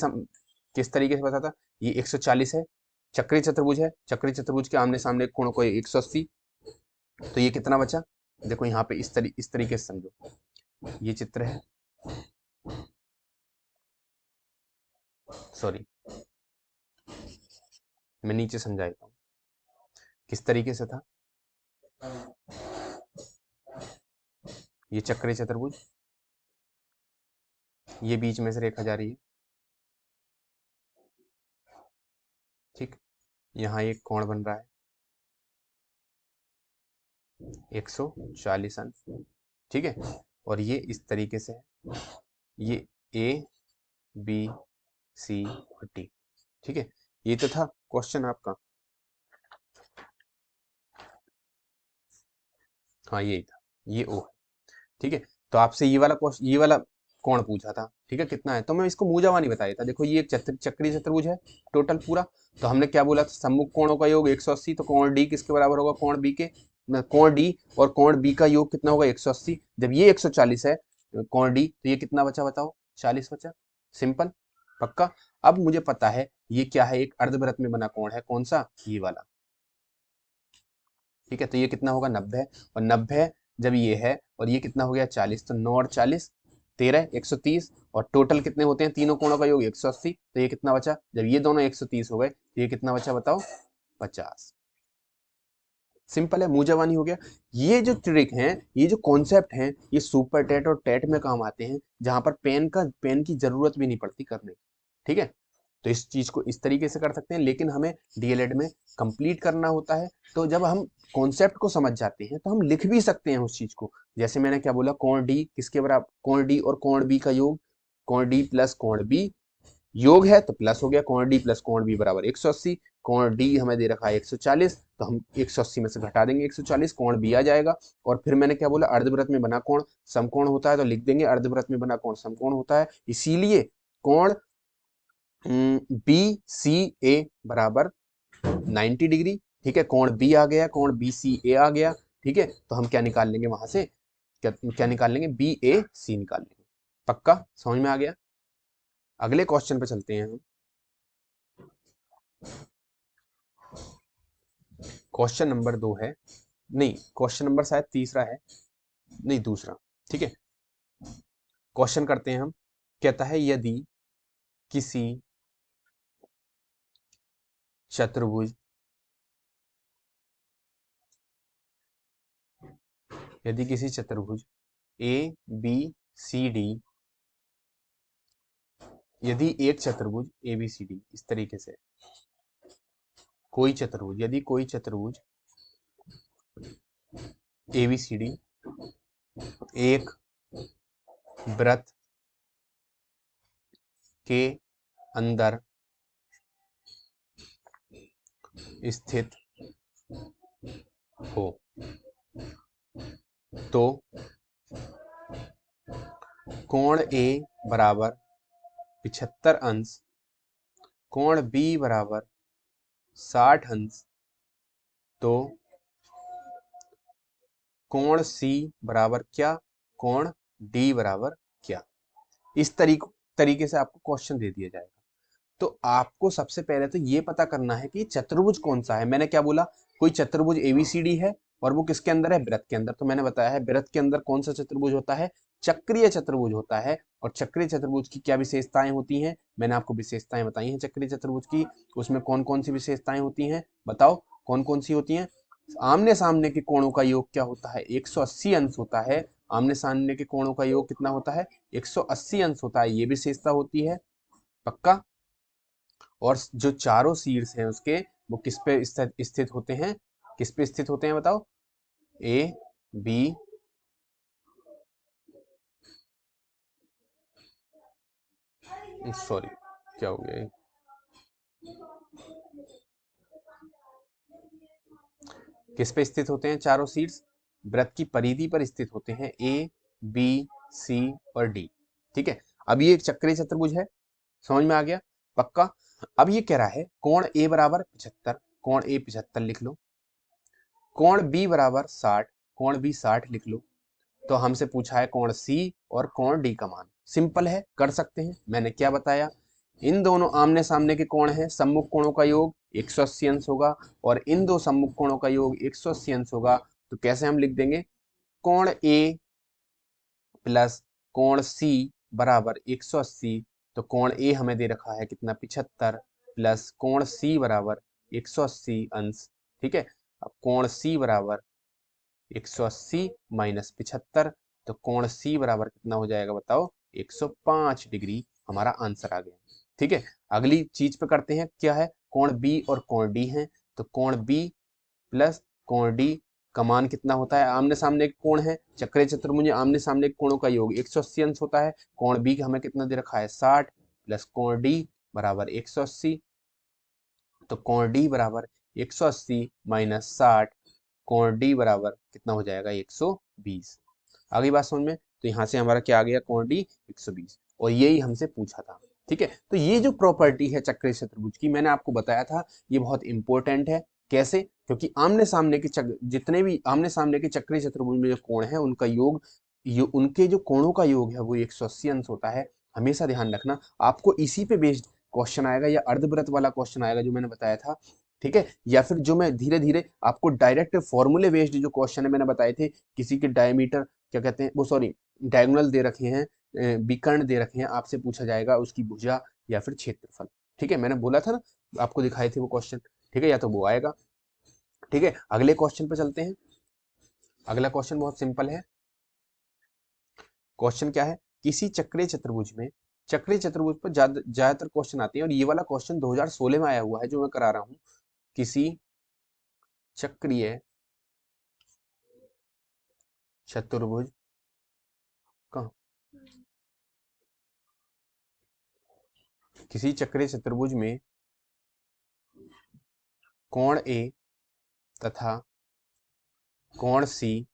किस तरीके से बताता, ये 140 है, चक्रीय चतुर्भुज है, चक्रीय चतुर्भुज के आमने सामने कोण को 180, तो ये कितना बचा, देखो यहाँ पे इस तरीके से समझो, ये चित्र है, सॉरी मैं नीचे समझा देता हूँ किस तरीके से था, ये चक्रीय चतुर्भुज, ये बीच में से रेखा जा रही है, ठीक, यहाँ एक कोण बन रहा है 140 अंश, ठीक है। और ये इस तरीके से है, ये ए बी सी और डी, ठीक है। ये तो था क्वेश्चन आपका, हाँ यही था, ये ओ है, ठीक है। तो आपसे ये वाला क्वेश्चन, ये वाला कोण पूछा था, ठीक है, कितना है, तो मैं इसको मुंह जबानी बताया था, देखो ये एक चक्रीय चतुर्भुज है टोटल पूरा, तो हमने क्या बोला था, सम्मुख कोणों का योग 180, तो कोण डी किसके बराबर होगा, कोण बी के, कोण डी और कोण बी का योग कितना होगा 180, जब ये 140 है कोण डी, तो ये कितना बचा बताओ 40 बचा, सिंपल, पक्का। अब मुझे पता है ये क्या है, एक अर्धवृत्त में बना कोण है, कौन सा, ये वाला, ठीक है। तो ये कितना होगा 90, और 90 जब ये है और ये कितना हो गया 40, तो 9 और 40 13, 130, और टोटल कितने होते हैं तीनों कोणों का योग 180, तो ये कितना बचा, जब ये दोनों 130 हो गए तो ये कितना बचा बताओ 50, सिंपल है, मुंह जबानी हो गया। ये जो ट्रिक है, ये जो कॉन्सेप्ट है, ये सुपर टेट और टेट में काम आते हैं, जहां पर पेन की जरूरत भी नहीं पड़ती करने की, ठीक है। तो इस चीज को इस तरीके से कर सकते हैं, लेकिन हमें डीएलएड में कंप्लीट करना होता है, तो जब हम कॉन्सेप्ट को समझ जाते हैं तो हम लिख भी सकते हैं उस चीज को, जैसे मैंने क्या बोला, कोण डी किसके बराबर, कोण डी और कोण बी का योग, कोण डी प्लस कोण बी योग है तो प्लस हो गया, कोण डी प्लस कोण बी बराबर 180, कोण डी हमें दे रखा है 140, तो हम 180 में से घटा देंगे 140, कोण बी आ जाएगा। और फिर मैंने क्या बोला, अर्धवृत्त में बना कोण समकोण होता है, तो लिख देंगे अर्धवृत्त में बना कोण समकोण होता है, इसीलिए कोण बी सी ए बराबर 90 डिग्री, ठीक है। कोण बी आ गया, कोण बी सी ए आ गया, ठीक है। तो हम क्या निकाल लेंगे वहां से, क्या निकाल लेंगे, बी ए सी निकाल लेंगे, पक्का समझ में आ गया। अगले क्वेश्चन पे चलते हैं हम, क्वेश्चन नंबर 2 है, नहीं क्वेश्चन नंबर शायद तीसरा है, नहीं दूसरा, ठीक है। क्वेश्चन करते हैं हम, कहता है यदि किसी चतुर्भुज, यदि किसी चतुर्भुज ए बी सी डी, यदि एक चतुर्भुज ए बी सी डी इस तरीके से, कोई चतुर्भुज, यदि कोई चतुर्भुज ए बी सी डी एक वृत्त के अंदर स्थित हो, तो कोण ए बराबर 75 अंश, कोण बी बराबर 60 अंश, तो कोण सी बराबर क्या, कोण डी बराबर क्या। इस तरीके से आपको क्वेश्चन दे दिया जाएगा। तो आपको सबसे पहले तो ये पता करना है कि चतुर्भुज कौन सा है। मैंने क्या बोला, कोई चतुर्भुज एबीसीडी है और वो किसके अंदर है, वृत्त के अंदर। तो मैंने बताया है वृत्त के अंदर कौन सा चतुर्भुज होता है, चक्रीय चतुर्भुज होता है। और चक्रीय चतुर्भुज की क्या विशेषताएं होती हैं, मैंने आपको विशेषताएं बताई हैं चक्रीय चतुर्भुज की। उसमें कौन कौन सी विशेषताएं होती हैं, बताओ कौन कौन सी होती हैं। आमने सामने के कोणों का योग क्या होता है, 180 अंश होता है। आमने सामने के कोणों का योग कितना होता है, 180 अंश होता है, ये विशेषता होती है। पक्का। और जो चारों शीर्ष हैं उसके, वो किस पे स्थित होते हैं, किस पे स्थित होते हैं बताओ, ए बी, सॉरी क्या हो गया, किस पे स्थित होते हैं चारों शीर्ष, वृत्त की परिधि पर स्थित होते हैं, ए बी सी और डी। ठीक है। अब ये एक चक्रीय चतुर्भुज है, समझ में आ गया, पक्का। अब ये कह रहा है कोण ए बराबर 75, कोण ए 75 लिख लो। कोण बी बराबर 60, कोण बी 60 लिख लो। तो हमसे पूछा है कोण सी और कोण डी का मान। सिंपल है, कर सकते हैं। मैंने क्या बताया, इन दोनों आमने सामने के कोण हैं, सम्मुख कोणों का योग 180 अंश होगा और इन दो सम्मुख कोणों का योग 180 अंश होगा। तो कैसे हम लिख देंगे, कोण ए प्लस कोण सी बराबर 180। तो कोण ए हमें दे रखा है कितना, 75, प्लस कोण सी बराबर 180 अंश। ठीक है। अब कोण सी बराबर 180 माइनस 75, तो कोण सी बराबर कितना हो जाएगा बताओ, 105 डिग्री। हमारा आंसर आ गया। ठीक है। अगली चीज पे करते हैं, क्या है, कोण बी और कोण डी है। तो कोण बी प्लस कोण डी का मान कितना होता है, आमने सामने के कोण है, चक्रीय चतुर्भुज में आमने सामने के कोणों का योग 180 अंश होता है। कोण बी हमें कितना दे रखा है, 60, प्लस कोण डी बराबर 180। तो कोण डी बराबर 180 माइनस 60, कोण डी बराबर कितना हो जाएगा, 120। अगली बात समझ में। तो यहाँ से हमारा क्या आ गया, कोण डी 120, और यही हमसे पूछा था। ठीक है। तो ये जो प्रॉपर्टी है चक्रीय चतुर्भुज की, मैंने आपको बताया था, ये बहुत इंपॉर्टेंट है। कैसे, क्योंकि आमने सामने के जितने भी आमने सामने के चक्रीय चतुर्भुज में जो कोण है उनका योग, उनके जो कोणों का योग है वो 180 अंश होता है। हमेशा ध्यान रखना, आपको इसी पे बेस्ड क्वेश्चन आएगा, या अर्धवृत्त वाला क्वेश्चन आएगा जो मैंने बताया था। ठीक है। या फिर जो मैं धीरे धीरे आपको डायरेक्ट फॉर्मूले बेस्ड जो क्वेश्चन है मैंने बताए थे, किसी के डायमीटर क्या कहते हैं वो, सॉरी डायगोनल दे रखे हैं, विकर्ण दे रखे हैं, आपसे पूछा जाएगा उसकी भुजा या फिर क्षेत्रफल। ठीक है। मैंने बोला था ना, आपको दिखाए थे वो क्वेश्चन। ठीक है, या तो वो आएगा। ठीक है। अगले क्वेश्चन पे चलते हैं। अगला क्वेश्चन बहुत सिंपल है। क्वेश्चन क्या है, किसी चक्रीय चतुर्भुज में, चक्रीय चतुर्भुज पर ज्यादातर क्वेश्चन आते हैं, और ये वाला क्वेश्चन 2016 में आया हुआ है जो मैं करा रहा हूं। किसी चक्रीय चतुर्भुज कहाँ, किसी चक्रीय चतुर्भुज में कोण ए तथा कोण सी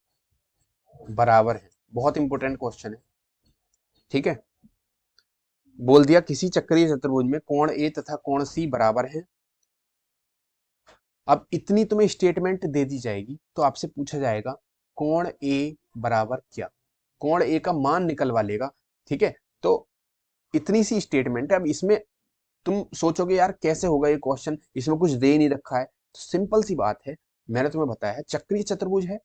बराबर है। बहुत इंपॉर्टेंट क्वेश्चन है। ठीक है। बोल दिया किसी चक्रीय चतुर्भुज में कोण ए तथा कोण सी बराबर है। अब इतनी तुम्हें स्टेटमेंट दे दी जाएगी तो आपसे पूछा जाएगा कोण ए बराबर क्या, कोण ए का मान निकलवा लेगा। ठीक है। तो इतनी सी स्टेटमेंट है। अब इसमें तुम सोचोगे यार कैसे होगा ये क्वेश्चन, इसमें कुछ दे नहीं रखा है। तो सिंपल सी बात है, मैंने तुम्हें बताया है चक्रीय चतुर्भुज है,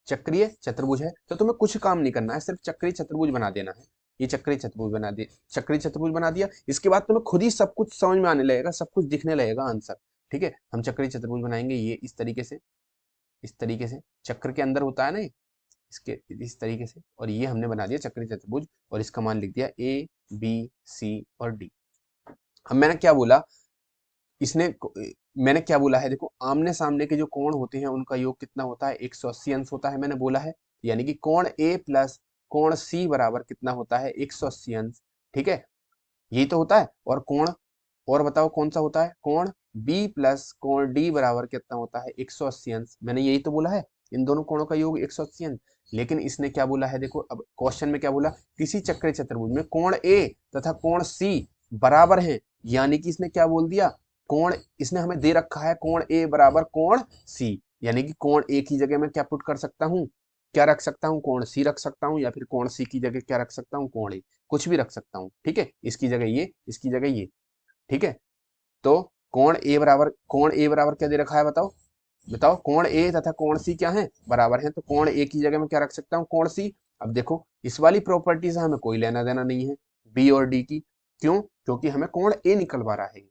चक्रीय चतुर्भुज है, तो तुम्हें कुछ काम नहीं करना है, सिर्फ चक्रीय चतुर्भुज बना देना है। ये चक्रीय चतुर्भुज बना दिया, चक्रीय चतुर्भुज बना दिया। इसके बाद तुम्हें खुद ही सब कुछ समझ में आने लगेगा, सब कुछ दिखने लगेगा आंसर। ठीक है। हम चक्रीय चतुर्भुज बनाएंगे, ये इस तरीके से, इस तरीके से चक्र के अंदर होता है ना, इसके इस तरीके से, और ये हमने बना दिया चक्रीय चतुर्भुज, और इसका मान लिख दिया ए बी सी और डी। अब मैंने क्या बोला, इसने मैंने क्या बोला है, देखो आमने सामने के जो कोण होते हैं उनका योग कितना होता है, 180 अंश होता है, मैंने बोला है। यानी कि कोण ए प्लस कोण सी बराबर कितना होता है, 180 अंश। ठीक है। यही तो होता है। और कोण, और बताओ कौन सा होता है, कोण बी प्लस कोण डी बराबर कितना होता है, 180 अंश। मैंने यही तो बोला है, इन दोनों कोणों का योग 180 अंश। लेकिन इसने क्या बोला है, देखो अब क्वेश्चन में क्या बोला, किसी चक्रीय चतुर्भुज में कोण ए तथा कोण सी बराबर हैं। यानी कि इसने क्या बोल दिया, कोण, इसने हमें दे रखा है कोण ए बराबर कोण सी, यानी कि कोण ए की जगह मैं क्या पुट कर सकता हूँ, क्या रख सकता हूँ, कोण सी रख सकता हूँ, या फिर कोण सी की जगह क्या रख सकता हूँ, कोण ए, कुछ भी रख सकता हूँ। ठीक है, इसकी जगह ये, इसकी जगह ये। ठीक है, तो कोण ए बराबर क्या दे रखा है, बताओ बताओ। कोण ए तथा कोण सी क्या है, बराबर है, तो कोण ए की जगह में क्या रख सकता हूँ, कोण सी। अब देखो इस वाली प्रॉपर्टी से हमें कोई लेना देना नहीं है बी और डी की, क्यों, क्योंकि हमें कोण ए निकलवा रहा है।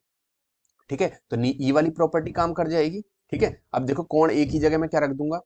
ठीक है, तो ई वाली प्रॉपर्टी काम कर जाएगी। ठीक है, अब देखो कोण ए की जगह में क्या रख दूंगा,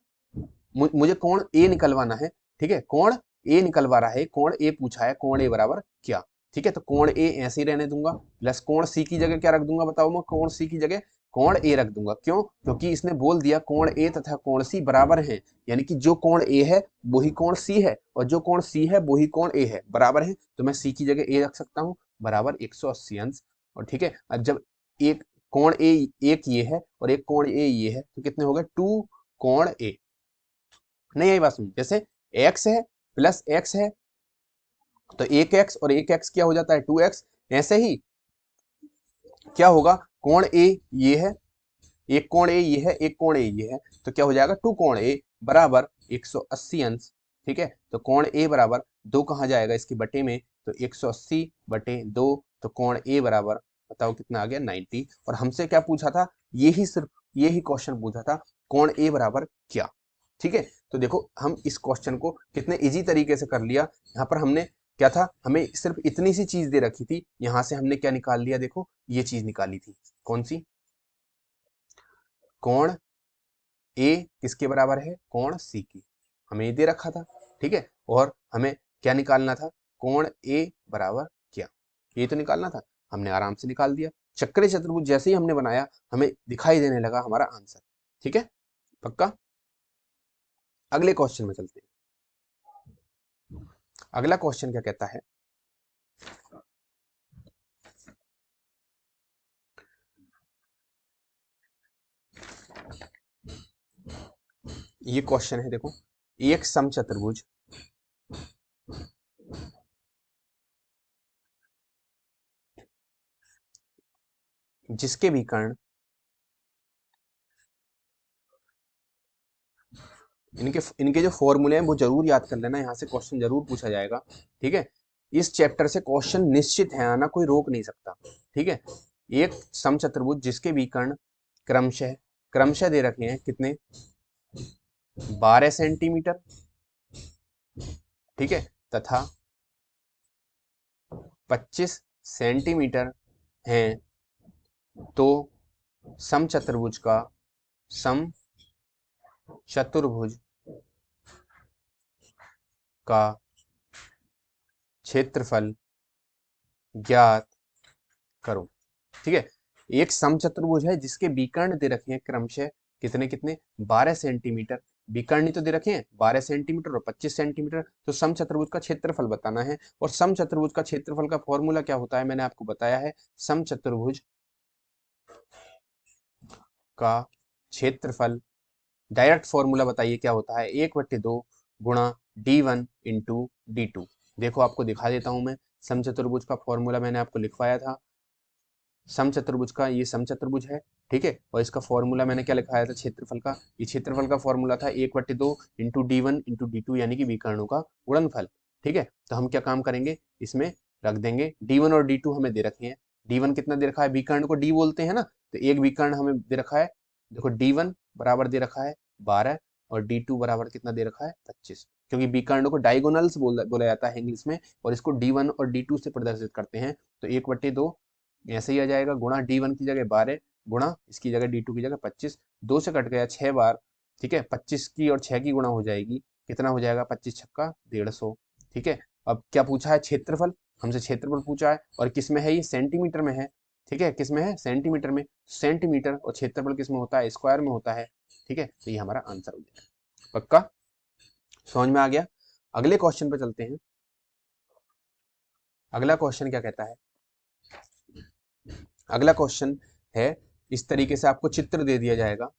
मुझे कोण ए निकलवाना है। ठीक है, कोण ए निकलवा रहा है, कोण ए पूछा है, कोण ए बराबर क्या। ठीक है, तो कोण ए ऐसे ही रहने दूंगा, प्लस कोण सी की जगह क्या रख दूंगा, बताओ, मैं कोण सी की जगह कोण ए रख दूंगा। क्यों, क्योंकि इसने बोल दिया कोण ए तथा कोण सी बराबर हैं, यानी कि जो कोण ए है वही कोण सी है, और जो कोण सी है वही कोण ए है, बराबर है, तो मैं सी की जगह ए रख सकता हूँ, बराबर 180 अंश। और ठीक है, अब जब एक कोण ए, एक ये है और एक कोण ए ये है, तो कितने हो गए, 2 कोण ए। नहीं आई बात समझ, जैसे x है प्लस x है, तो एक एक्स और एक एक्स क्या हो जाता है, 2x। ऐसे ही क्या होगा, कोण ए ये है, एक कोण ए ये है, एक कोण ए ये है, तो क्या हो जाएगा, 2 कोण ए बराबर 180 अंश। ठीक है, तो कोण ए बराबर 2 कहाँ जाएगा इसके बटे में, तो 180 बटे 2, तो कोण ए बराबर बताओ कितना आ गया, 90। और हमसे क्या पूछा था, यही सिर्फ यही क्वेश्चन पूछा था, कोण ए बराबर क्या। ठीक है, तो देखो हम इस क्वेश्चन को कितने इजी तरीके से कर लिया। यहाँ पर हमने क्या था, हमें सिर्फ इतनी सी चीज दे रखी थी, यहां से हमने क्या निकाल लिया, देखो ये चीज निकाली थी, कौन सी, कोण ए किसके बराबर है, कोण सी की, हमें ये दे रखा था। ठीक है, और हमें क्या निकालना था, कोण ए बराबर क्या, ये तो निकालना था, हमने आराम से निकाल दिया। चक्रीय चतुर्भुज जैसे ही हमने बनाया, हमें दिखाई देने लगा हमारा आंसर। ठीक है, पक्का। अगले क्वेश्चन में चलते हैं। अगला क्वेश्चन क्या कहता है, ये क्वेश्चन है, देखो, एक समचतुर्भुज जिसके भी कर्ण, इनके इनके जो फॉर्मूले हैं वो जरूर याद कर लेना, यहाँ से क्वेश्चन जरूर पूछा जाएगा। ठीक है, इस चैप्टर से क्वेश्चन निश्चित है आना, कोई रोक नहीं सकता। ठीक है, एक समचतुर्भुज जिसके भी कर्ण क्रमशः क्रमशः दे रखे हैं कितने, 12 सेंटीमीटर, ठीक है, तथा 25 सेंटीमीटर हैं, तो समचतुर्भुज का समचतुर्भुज का क्षेत्रफल ज्ञात करो। ठीक है, एक समचतुर्भुज है जिसके विकर्ण दे रखे हैं क्रमशः कितने कितने, 12 सेंटीमीटर, विकर्ण तो दे रखे हैं 12 सेंटीमीटर और 25 सेंटीमीटर, तो समचतुर्भुज का क्षेत्रफल बताना है। और समचतुर्भुज का क्षेत्रफल का फॉर्मूला क्या होता है, मैंने आपको बताया है, समचतुर्भुज का क्षेत्रफल, डायरेक्ट फॉर्मूला बताइए क्या होता है, 1/2 गुणा d1 इंटू d2। देखो आपको दिखा देता हूं मैं, समचतुर्भुज का फॉर्मूला मैंने आपको लिखवाया था, समचतुर्भुज का, ये समचतुर्भुज है। ठीक है, और इसका फॉर्मूला मैंने क्या लिखाया था, क्षेत्रफल का, ये क्षेत्रफल का फॉर्मूला था 1/2 इंटू d1 इंटू d2, यानी कि विकर्णों का गुणनफल। ठीक है, तो हम क्या काम करेंगे, इसमें रख देंगे, d1 और d2 हमें दे रखे हैं, d1 कितना दे रखा है, विकर्ण को d बोलते हैं ना, तो एक विकर्ण हमें दे रखा है, देखो d1 बराबर दे रखा है 12, और d2 बराबर कितना दे रखा है 25, क्योंकि विकर्ण को डायगोनल्स बोला जाता है इंग्लिश में, और इसको d1 और d2 से प्रदर्शित करते हैं, तो 1/2 ऐसे ही आ जाएगा, गुणा d1 की जगह 12, गुणा इसकी जगह d2 की जगह 25, 2 से कट गया 6 बार। ठीक है, 25 की और 6 की गुणा हो जाएगी, कितना हो जाएगा, 25 छक्का 150। ठीक है, अब क्या पूछा है, क्षेत्रफल, हमसे क्षेत्रफल पूछा है, और किस में है, ये सेंटीमीटर में है। ठीक है, किस में है, सेंटीमीटर में, सेंटीमीटर, और क्षेत्रफल किस में होता है, स्क्वायर में होता है। ठीक है, तो ये हमारा आंसर हो जाएगा, पक्का समझ में आ गया। अगले क्वेश्चन पे चलते हैं। अगला क्वेश्चन क्या कहता है, अगला क्वेश्चन है, इस तरीके से आपको चित्र दे दिया जाएगा,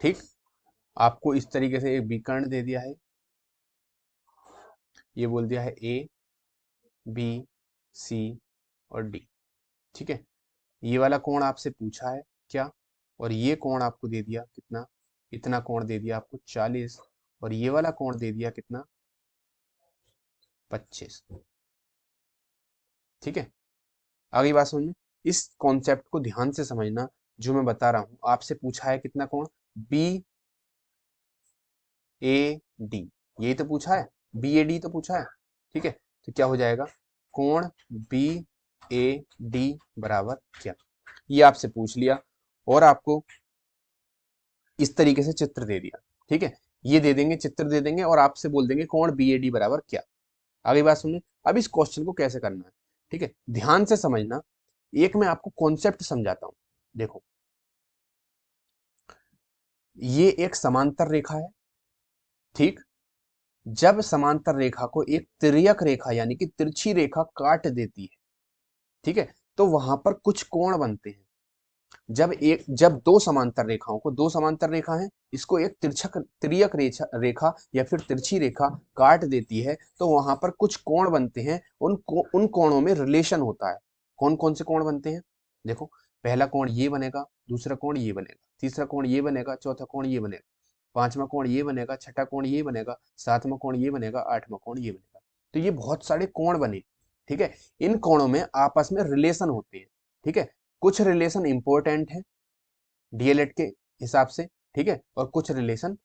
ठीक, आपको इस तरीके से एक विकर्ण दे दिया है, ये बोल दिया है ए बी सी और डी। ठीक है, ये वाला कोण आपसे पूछा है क्या, और ये कोण आपको दे दिया कितना, इतना कोण दे दिया आपको 40, और ये वाला कोण दे दिया कितना 25। ठीक है, आगे बात समझ में। इस कॉन्सेप्ट को ध्यान से समझना, जो मैं बता रहा हूं, आपसे पूछा है कितना कोण, बी ए डी, यही तो पूछा है, बी ए डी तो पूछा है। ठीक है, तो क्या हो जाएगा, कोण बी ए डी बराबर क्या, ये आपसे पूछ लिया, और आपको इस तरीके से चित्र दे दिया। ठीक है, ये दे देंगे, चित्र दे देंगे, और आपसे बोल देंगे कोण बी ए डी बराबर क्या। आगे बात सुनिए, अब इस क्वेश्चन को कैसे करना है। ठीक है, ध्यान से समझना, एक मैं आपको कॉन्सेप्ट समझाता हूं। देखो, ये एक समांतर रेखा है। ठीक, जब समांतर रेखा को एक तिर्यक रेखा यानी कि तिरछी रेखा काट देती है, ठीक है, तो वहां पर कुछ कोण बनते हैं। जब दो समांतर रेखाओं को, दो समांतर रेखा है, इसको एक तिर्यक रेखा या फिर तिरछी रेखा काट देती है, तो वहां पर कुछ कोण बनते हैं। उन कोणों में रिलेशन होता है। कौन कौन से कोण बनते हैं, देखो, पहला कोण ये बनेगा, दूसरा कोण ये बनेगा, तीसरा कोण ये बनेगा, चौथा कोण ये बनेगा, पांचवा कोण ये बनेगा, छठा कोण ये बनेगा, सातवां कोण ये बनेगा, आठवां कोण ये बनेगा। तो ये बहुत सारे कोण बने। ठीक है, इन कोणों में आपस में रिलेशन होते हैं। ठीक है, कुछ रिलेशन इंपॉर्टेंट है डीएलएड के हिसाब से। ठीक है, और कुछ रिलेशन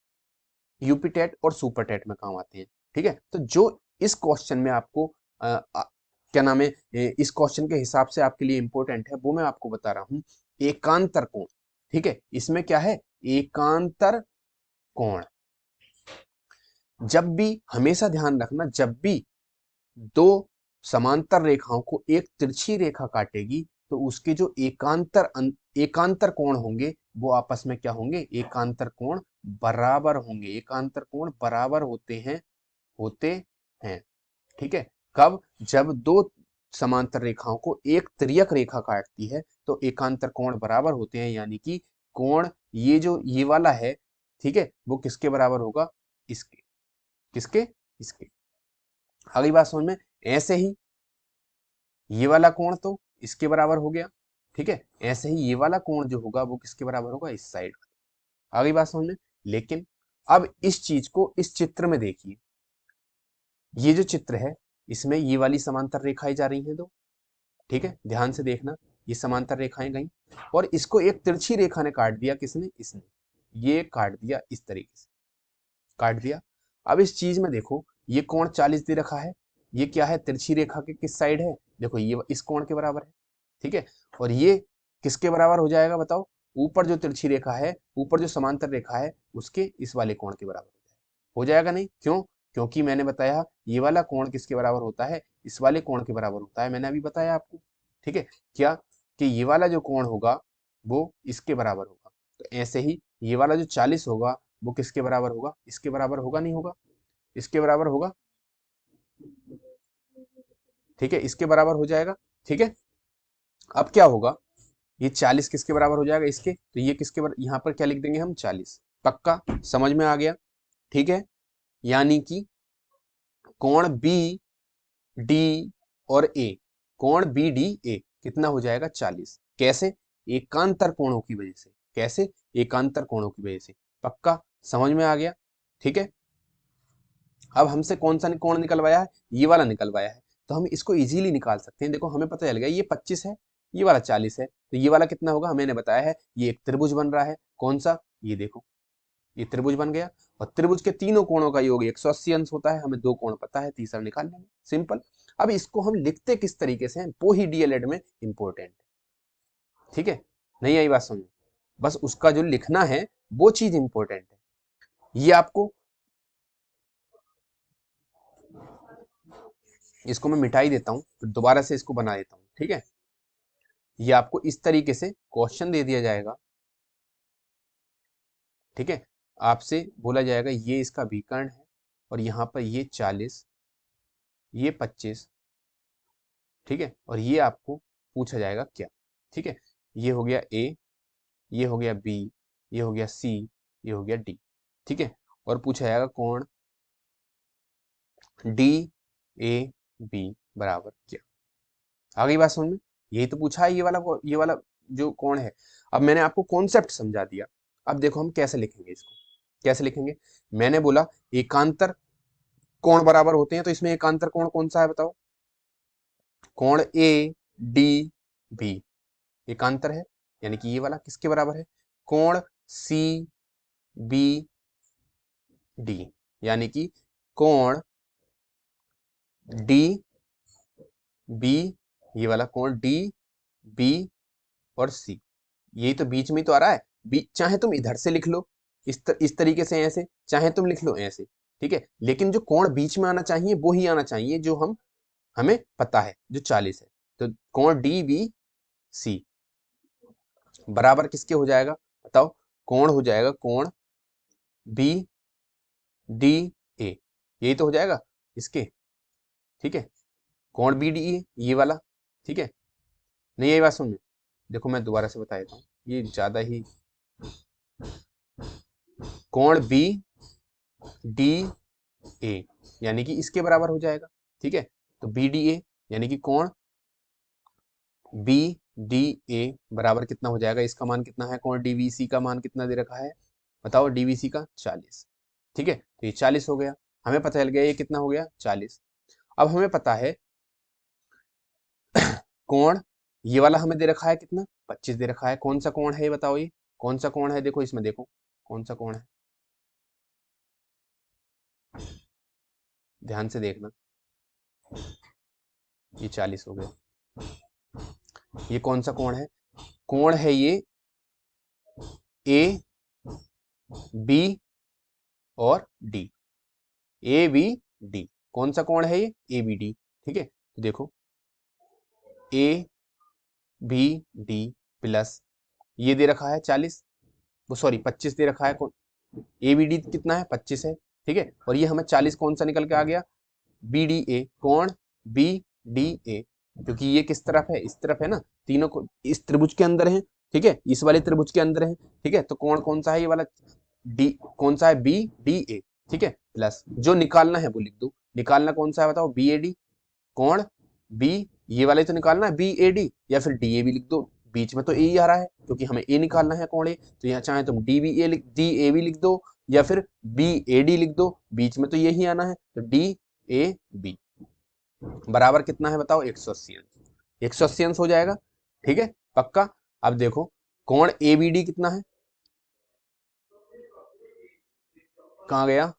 यूपी टेट और सुपर टेट में काम आते हैं। ठीक है, तो जो इस क्वेश्चन में आपको क्या नाम है, इस क्वेश्चन के हिसाब से आपके लिए इंपॉर्टेंट है, वो मैं आपको बता रहा हूं। एकांतर कोण, ठीक है, इसमें क्या है, एकांतर कोण। जब भी, हमेशा ध्यान रखना, जब भी दो समांतर रेखाओं को एक तिरछी रेखा काटेगी, तो उसके जो एकांतर कोण होंगे, वो आपस में क्या होंगे, एकांतर कोण बराबर होंगे। एकांतर कोण बराबर होते हैं। ठीक है, कब, जब दो समांतर रेखाओं को एक तिर्यक रेखा काटती है, तो एकांतर कोण बराबर होते हैं, यानी कि कोण ये वाला है, ठीक है, वो किसके बराबर होगा, इसके, किसके, इसके। अगली बात समझ में, ऐसे ही ये वाला कोण तो इसके बराबर हो गया। ठीक है, ऐसे ही ये वाला कोण जो होगा वो किसके बराबर होगा, इस साइड। आगे बात समझ में, लेकिन अब इस चीज को इस चित्र में देखिए, ये जो चित्र है, इसमें ये वाली समांतर रेखाएं जा रही हैं दो। ठीक है, ध्यान से देखना, ये समांतर रेखाएं गई, और इसको एक तिरछी रेखा ने काट दिया, किसने, इसने, ये काट दिया, इस तरीके से काट दिया। अब इस चीज में देखो, ये कोण 40 दे रखा है, ये क्या है, तिरछी रेखा के किस साइड है, देखो ये इस कोण के बराबर है। ठीक है, और ये किसके बराबर हो जाएगा बताओ, ऊपर जो तिरछी रेखा है, ऊपर जो समांतर रेखा है, उसके इस वाले कोण के बराबर हो जाएगा नहीं, क्यों, क्योंकि मैंने बताया ये वाला कोण किसके बराबर होता है, इस वाले कोण के बराबर होता है, मैंने अभी बताया आपको। ठीक है, क्या, कि ये वाला जो कोण होगा वो इसके बराबर होगा। तो ऐसे ही ये वाला जो 40 होगा, वो किसके बराबर होगा, इसके बराबर होगा, नहीं होगा, इसके बराबर होगा। ठीक है, इसके बराबर हो जाएगा। ठीक है, अब क्या होगा, ये 40 किसके बराबर हो जाएगा, इसके, तो ये किसके बराबर, यहाँ पर क्या लिख देंगे हम, 40। पक्का समझ में आ गया। ठीक है, यानी कि कोण बी डी और ए, कोण बी डी ए कितना हो जाएगा, 40। कैसे, एकांतर कोणों की वजह से, कैसे, एकांतर कोणों की वजह से। पक्का समझ में आ गया। ठीक है, अब हमसे कौन सा कोण निकलवाया है, ये वाला निकलवाया है, तो हम इसको इजीली निकाल सकते हैं। देखो, हमें पता चल गया, ये 25 है, ये वाला 40 है, तो ये वाला कितना होगा, हमें बताया है, ये एक त्रिभुज बन रहा है, कौन सा, ये देखो, ये त्रिभुज बन गया, और त्रिभुज के तीनों कोणों का योग 180 अंश होता है, हमें दो कोण पता है, तीसरा निकाल लेंगे, सिंपल। अब इसको हम लिखते किस तरीके से हैं, वो ही डीएलएड में इंपॉर्टेंट है। ठीक है, नहीं आई बात समझ, बस उसका जो लिखना है वो चीज इंपॉर्टेंट है। ये आपको, इसको मैं मिटाई देता हूं, फिर दोबारा से इसको बना देता हूं। ठीक है, ये आपको इस तरीके से क्वेश्चन दे दिया जाएगा। ठीक है, आपसे बोला जाएगा ये इसका विकर्ण है, और यहाँ पर ये 40, ये 25। ठीक है, और ये आपको पूछा जाएगा क्या। ठीक है, ये हो गया ए, ये हो गया बी, ये हो गया सी, ये हो गया डी। ठीक है, और पूछा जाएगा कोण डी ए बी बराबर क्या। आ गई बात समझ में? यही तो पूछा है, ये वाला जो कोण है। अब मैंने आपको कॉन्सेप्ट समझा दिया। अब देखो हम कैसे लिखेंगे इसको, कैसे लिखेंगे। मैंने बोला एकांतर कोण बराबर होते हैं, तो इसमें एकांतर कोण कौन सा है बताओ? कोण ए डी बी एकांतर है, यानी कि ये वाला किसके बराबर है? कोण सी बी डी, यानी कि कोण डी बी, ये वाला कोण डी बी और सी, यही तो बीच में तो आ रहा है। चाहे तुम इधर से लिख लो इस तरीके से ऐसे, चाहे तुम लिख लो ऐसे, ठीक है, लेकिन जो कोण बीच में आना चाहिए वो ही आना चाहिए जो हमें पता है, जो 40 है। तो कोण डी बी सी बराबर किसके हो जाएगा बताओ? कोण हो जाएगा कोण बी डी ए, यही तो हो जाएगा इसके, ठीक है, कोण बी डी ए ये वाला, ठीक है। नहीं यही बात सुन, देखो मैं दोबारा से बता देता हूँ, ये ज्यादा ही, कोण बी डी ए यानी कि इसके बराबर हो जाएगा, ठीक है। तो बी डी ए यानी कि कोण बी डी ए बराबर कितना हो जाएगा? इसका मान कितना है? कोण डीवीसी का मान कितना दे रखा है बताओ? डीवीसी का 40, ठीक है। तो ये 40 हो गया, हमें पता चल गया ये कितना हो गया 40। अब हमें पता है कोण ये वाला हमें दे रखा है कितना? 25 दे रखा है। कौन सा कोण है ये बताओ? ये कौन सा कोण है? देखो इसमें देखो कौन सा कोण है, ध्यान से देखना। ये 40 हो गया। ये कौन सा कोण है? कोण है ये ए बी और डी, ए बी डी। कौन सा कोण है ये? ए बी डी, ठीक है। तो देखो ए बी डी प्लस ये दे रखा है 40, वो सॉरी 25 दे रखा है। कौन ए बी डी कितना है? 25 है, ठीक है। और ये हमें 40 कौन सा निकल के आ गया? बी डी ए, कोण बी डी ए, क्योंकि ये किस तरफ है? इस तरफ है ना, तीनों को इस त्रिभुज के अंदर है, ठीक है, इस वाले त्रिभुज के अंदर है, ठीक है। तो कोण कौन सा है? ये वाला डी, कौन सा है? बी डी ए, ठीक है, प्लस जो निकालना है वो लिख दो। निकालना कौन सा है बताओ? बी ए डी, कोण बी, ये वाले तो निकालना है बी ए डी, या फिर डी ए भी लिख दो। बीच में तो ए ही आ रहा है क्योंकि हमें ए निकालना है कोण ए, तो यहाँ चाहे तुम डी बी ए लिख, डी ए भी लिख दो, या फिर बी ए डी लिख दो, बीच में तो यही आना है। तो डी ए बी बराबर कितना है बताओ? 180 अंश, 180 अंश हो जाएगा, ठीक है, पक्का। अब देखो कोण ए बी डी कितना है? कहाँ गया?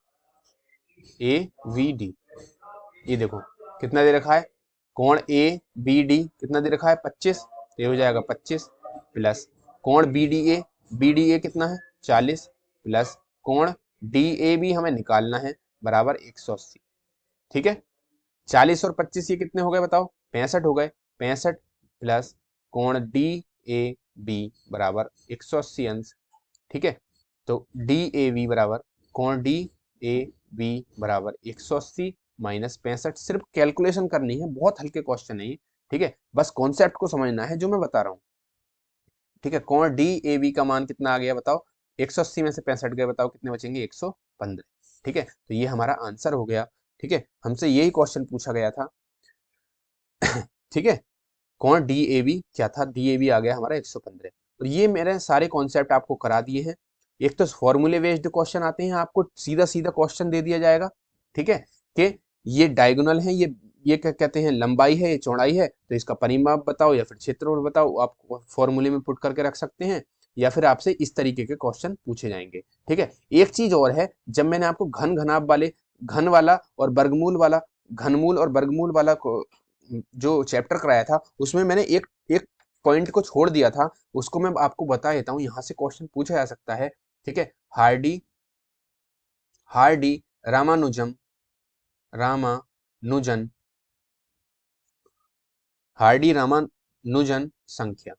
ए वी डी, ये देखो कितना दे रखा है? कोण ए बी डी कितना दे रखा है? 25, ये हो जाएगा 25 प्लस कोण बी डी ए कितना है? 40 प्लस कोण डी ए बी हमें निकालना है बराबर 180, ठीक है। 40 और 25 ये कितने हो गए बताओ? 65 हो गए। 65 प्लस कोण डी ए बी बराबर 180 अंश, ठीक है। तो डी ए बी बराबर, कोण डी ए बी बराबर 180 माइनस 65। सिर्फ कैलकुलेशन करनी है, बहुत हल्के क्वेश्चन है ये, ठीक है, बस कॉन्सेप्ट को समझना है जो मैं बता रहा हूँ, ठीक है। कोण डी ए बी का मान कितना आ गया बताओ? 180 में से 65 गए, बताओ कितने बचेंगे? 115, ठीक है। तो ये हमारा आंसर हो गया, ठीक है। हमसे यही क्वेश्चन पूछा गया था, ठीक है। कोण डी ए बी क्या था? डी ए बी आ गया हमारा 115। और ये मेरे सारे कॉन्सेप्ट आपको करा दिए हैं। एक तो फॉर्मूले बेस्ड क्वेश्चन आते हैं, आपको सीधा सीधा क्वेश्चन दे दिया जाएगा, ठीक है, कि ये डायगोनल है, ये क्या कहते हैं, लंबाई है, ये चौड़ाई है, तो इसका परिमाप बताओ या फिर क्षेत्रफल बताओ, आप फॉर्मूले में पुट करके रख सकते हैं, या फिर आपसे इस तरीके के क्वेश्चन पूछे जाएंगे, ठीक है। एक चीज और है, जब मैंने आपको घन घनाभ वाले, घन वाला और वर्गमूल वाला, घनमूल और वर्गमूल वाला जो चैप्टर कराया था, उसमें मैंने एक एक पॉइंट को छोड़ दिया था, उसको मैं आपको बता देता हूँ, यहाँ से क्वेश्चन पूछा जा सकता है, ठीक है। हार्डी रामानुजन हार्डी रामानुजन संख्या,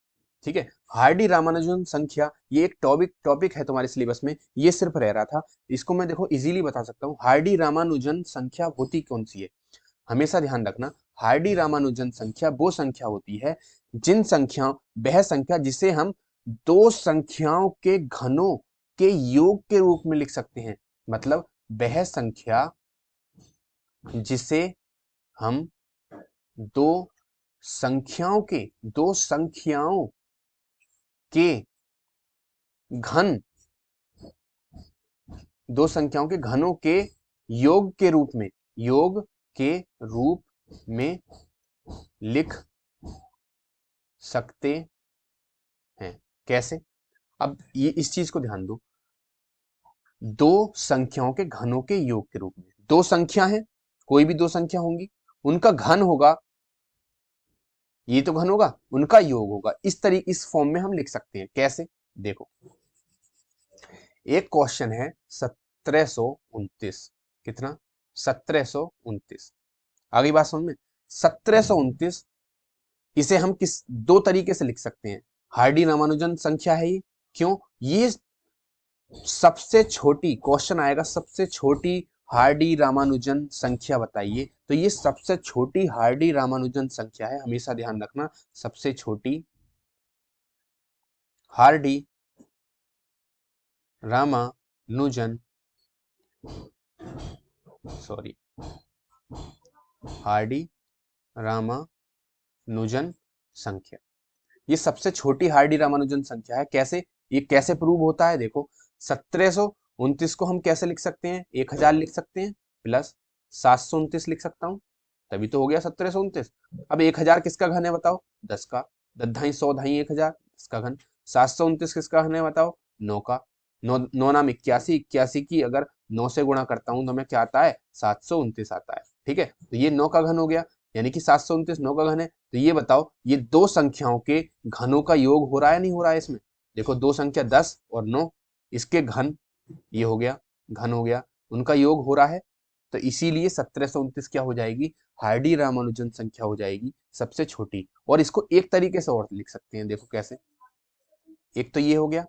ठीक है। हार्डी रामानुजन संख्या ये एक टॉपिक है तुम्हारे सिलेबस में, ये सिर्फ रह रहा था, इसको मैं देखो इजीली बता सकता हूँ। हार्डी रामानुजन संख्या होती कौन सी है? हमेशा ध्यान रखना, हार्डी रामानुजन संख्या वो संख्या होती है वह संख्या जिसे हम दो संख्याओं के घनों के योग के रूप में लिख सकते हैं। मतलब वह संख्या जिसे हम दो संख्याओं के घन दो संख्याओं के घनों के योग के रूप में लिख सकते हैं। कैसे? अब ये इस चीज को ध्यान दो, दो संख्याओं के घनों के योग के रूप में। दो संख्या है, कोई भी दो संख्या होंगी, उनका घन होगा, ये तो घन होगा, उनका योग होगा। इस फॉर्म में हम लिख सकते हैं। कैसे? देखो, एक क्वेश्चन है 1729। कितना? 1729। आगे बात समझ में? 1729 इसे हम किस दो तरीके से लिख सकते हैं। हार्डी रामानुजन संख्या है ये। क्यों? ये सबसे छोटी, क्वेश्चन आएगा सबसे छोटी हार्डी रामानुजन संख्या बताइए, तो ये सबसे छोटी हार्डी रामानुजन संख्या है। हमेशा ध्यान रखना, सबसे छोटी हार्डी रामानुजन हार्डी रामानुजन संख्या, ये सबसे छोटी हार्डी रामानुजन संख्या है। कैसे? ये कैसे प्रूव होता है? देखो, 1729 को हम कैसे लिख सकते हैं? 1000 लिख सकते हैं प्लस 729 लिख सकता हूं, तभी तो हो गया 1729। अब 1000 किसका घन है बताओ? 10 का। 10 ढाई 100 ढाई 1000 इसका घन। 729 किसका घन है बताओ? 9 का। 9 नाम 81, 81 की अगर 9 से गुणा करता हूं तो मैं क्या आता है? 729 आता है। ठीक है, तो ये 9 का घन हो गया, यानी कि 729 9 का घन है। तो ये बताओ, ये दो संख्याओं के घनों का योग हो रहा है नहीं हो रहा है इसमें? देखो, दो संख्या 10 और 9, इसके घन, ये हो गया, घन हो गया, उनका योग हो रहा है। तो इसीलिए 1729 क्या हो जाएगी? हार्डी रामानुजन संख्या हो जाएगी, सबसे छोटी। और इसको एक तरीके से और लिख सकते हैं, देखो कैसे। एक तो ये हो गया,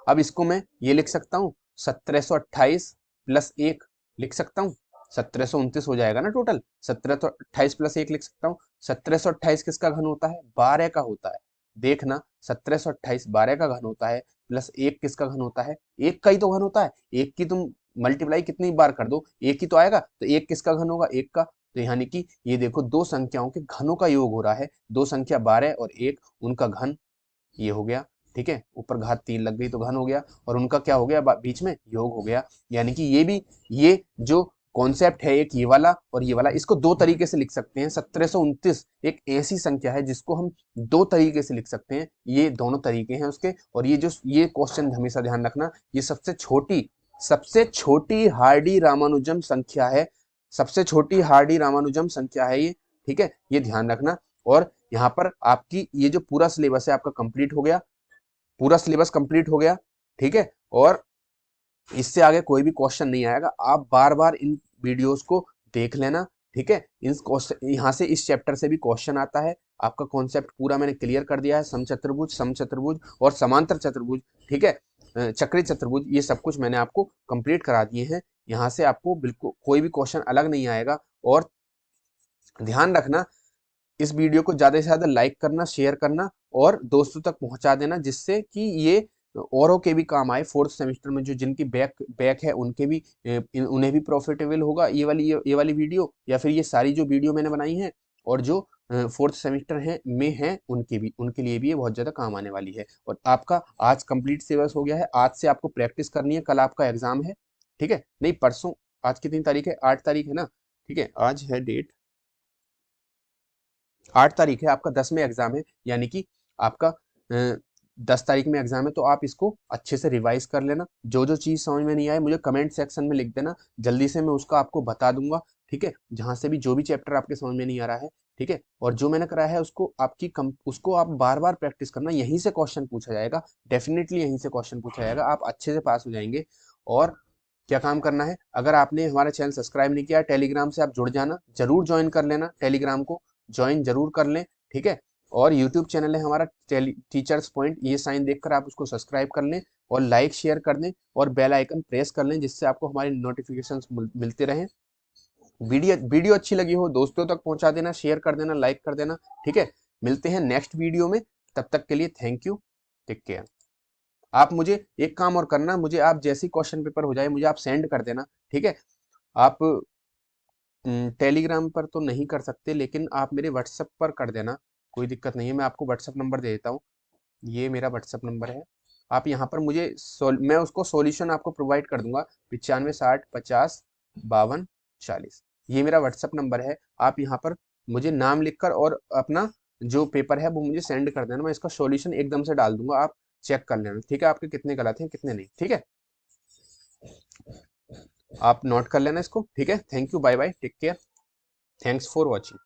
अब इसको मैं ये लिख सकता हूँ 1728 प्लस 1 लिख सकता हूँ। 1729 हो जाएगा ना टोटल। 1728 प्लस 1 लिख सकता हूँ। 1728 किसका घन होता है? 12 का होता है। देखना, 1728 12 का घन होता है, प्लस 1 किसका घन होता है? 1 का ही तो घन होता है। 1 की तुम मल्टीप्लाई कितनी बार कर दो, 1 ही तो आएगा। तो 1 किसका घन होगा? 1 का। तो यानी कि ये देखो, दो संख्याओं के घनों का योग हो रहा है। दो संख्या 12 और 1, उनका घन ये हो गया। ठीक है, ऊपर घात 3 लग गई तो घन हो गया, और उनका क्या हो गया? बीच में योग हो गया। यानी कि ये जो कॉन्सेप्ट है, एक ये वाला और ये वाला, इसको दो तरीके से लिख सकते हैं। 1729 एक ऐसी संख्या है जिसको हम दो तरीके से लिख सकते हैं। ये दोनों तरीके हैं उसके। और ये क्वेश्चन हमेशा ध्यान रखना, ये सबसे छोटी हार्डी रामानुजन संख्या है। सबसे छोटी हार्डी रामानुजन संख्या है ये। ठीक है, ये ध्यान रखना। और यहाँ पर आपकी ये जो पूरा सिलेबस है आपका कंप्लीट हो गया, पूरा सिलेबस कंप्लीट हो गया। ठीक है, और इससे आगे कोई भी क्वेश्चन नहीं आएगा। आप बार बार इन वीडियोस को देख लेना। ठीक है, इन क्वेश्चन यहाँ से इस चैप्टर से भी क्वेश्चन आता है। आपका कॉन्सेप्ट पूरा मैंने क्लियर कर दिया है। समचतुर्भुज और समांतर चतुर्भुज, ठीक है, चक्रीय चतुर्भुज, ये सब कुछ मैंने आपको कंप्लीट करा दिए हैं। यहाँ से आपको बिल्कुल कोई भी क्वेश्चन अलग नहीं आएगा। और ध्यान रखना, इस वीडियो को ज्यादा से ज्यादा लाइक करना, शेयर करना और दोस्तों तक पहुंचा देना, जिससे कि ये औरों के भी काम आए। फोर्थ सेमेस्टर में जो जिनकी बैक है उनके भी उन्हें भी प्रॉफिटेबल होगा ये वाली वीडियो, या फिर ये सारी जो वीडियो मैंने बनाई है। और जो फोर्थ सेमेस्टर है उनके लिए भी ये बहुत ज्यादा काम आने वाली है। और आपका आज कंप्लीट सिलेबस हो गया है। आज से आपको प्रैक्टिस करनी है, कल आपका एग्जाम है। ठीक है, नहीं परसों, आज कितनी तारीख है? 8 तारीख है ना। ठीक है, आज है डेट 8 तारीख है, आपका 10 में एग्जाम है। यानी कि आपका 10 तारीख में एग्जाम है, तो आप इसको अच्छे से रिवाइज कर लेना। जो जो चीज समझ में नहीं आए मुझे कमेंट सेक्शन में लिख देना, जल्दी से मैं उसका आपको बता दूंगा। ठीक है, जहां से भी जो भी चैप्टर आपके समझ में नहीं आ रहा है। ठीक है, और जो मैंने कराया है उसको आप बार बार प्रैक्टिस करना। यहीं से क्वेश्चन पूछा जाएगा, डेफिनेटली यहीं से क्वेश्चन पूछा जाएगा, आप अच्छे से पास हो जाएंगे। और क्या काम करना है, अगर आपने हमारा चैनल सब्सक्राइब नहीं किया, टेलीग्राम से आप जुड़ जाना, जरूर ज्वाइन कर लेना, टेलीग्राम को ज्वाइन जरूर कर लें। ठीक है, और यूट्यूब चैनल है हमारा टीचर्स पॉइंट, ये साइन देखकर आप उसको सब्सक्राइब कर लें और लाइक शेयर कर दें और बेल आइकन प्रेस कर लें, जिससे आपको हमारी नोटिफिकेशंस मिलते रहें। वीडियो अच्छी लगी हो दोस्तों तक पहुंचा देना, शेयर कर देना, लाइक कर देना। ठीक है, मिलते हैं नेक्स्ट वीडियो में, तब तक के लिए थैंक यू, टेक केयर। आप मुझे एक काम और करना, मुझे आप जैसी क्वेश्चन पेपर हो जाए मुझे आप सेंड कर देना। ठीक है, आप टेलीग्राम पर तो नहीं कर सकते, लेकिन आप मेरे व्हाट्सएप पर कर देना, कोई दिक्कत नहीं है। मैं आपको व्हाट्सएप नंबर दे देता हूँ, ये मेरा व्हाट्सएप नंबर है। आप यहाँ पर मुझे मैं उसको सॉल्यूशन आपको प्रोवाइड कर दूंगा, 95 60 50 52 40। ये मेरा व्हाट्सएप नंबर है। आप यहाँ पर मुझे नाम लिखकर और अपना जो पेपर है वो मुझे सेंड कर देना, मैं इसका सॉल्यूशन एकदम से डाल दूंगा, आप चेक कर लेना, ठीक है, आपके कितने गलत हैं कितने नहीं, ठीक है। आप नोट कर लेना इसको, ठीक है। Thank you, bye bye, take care, thanks for watching.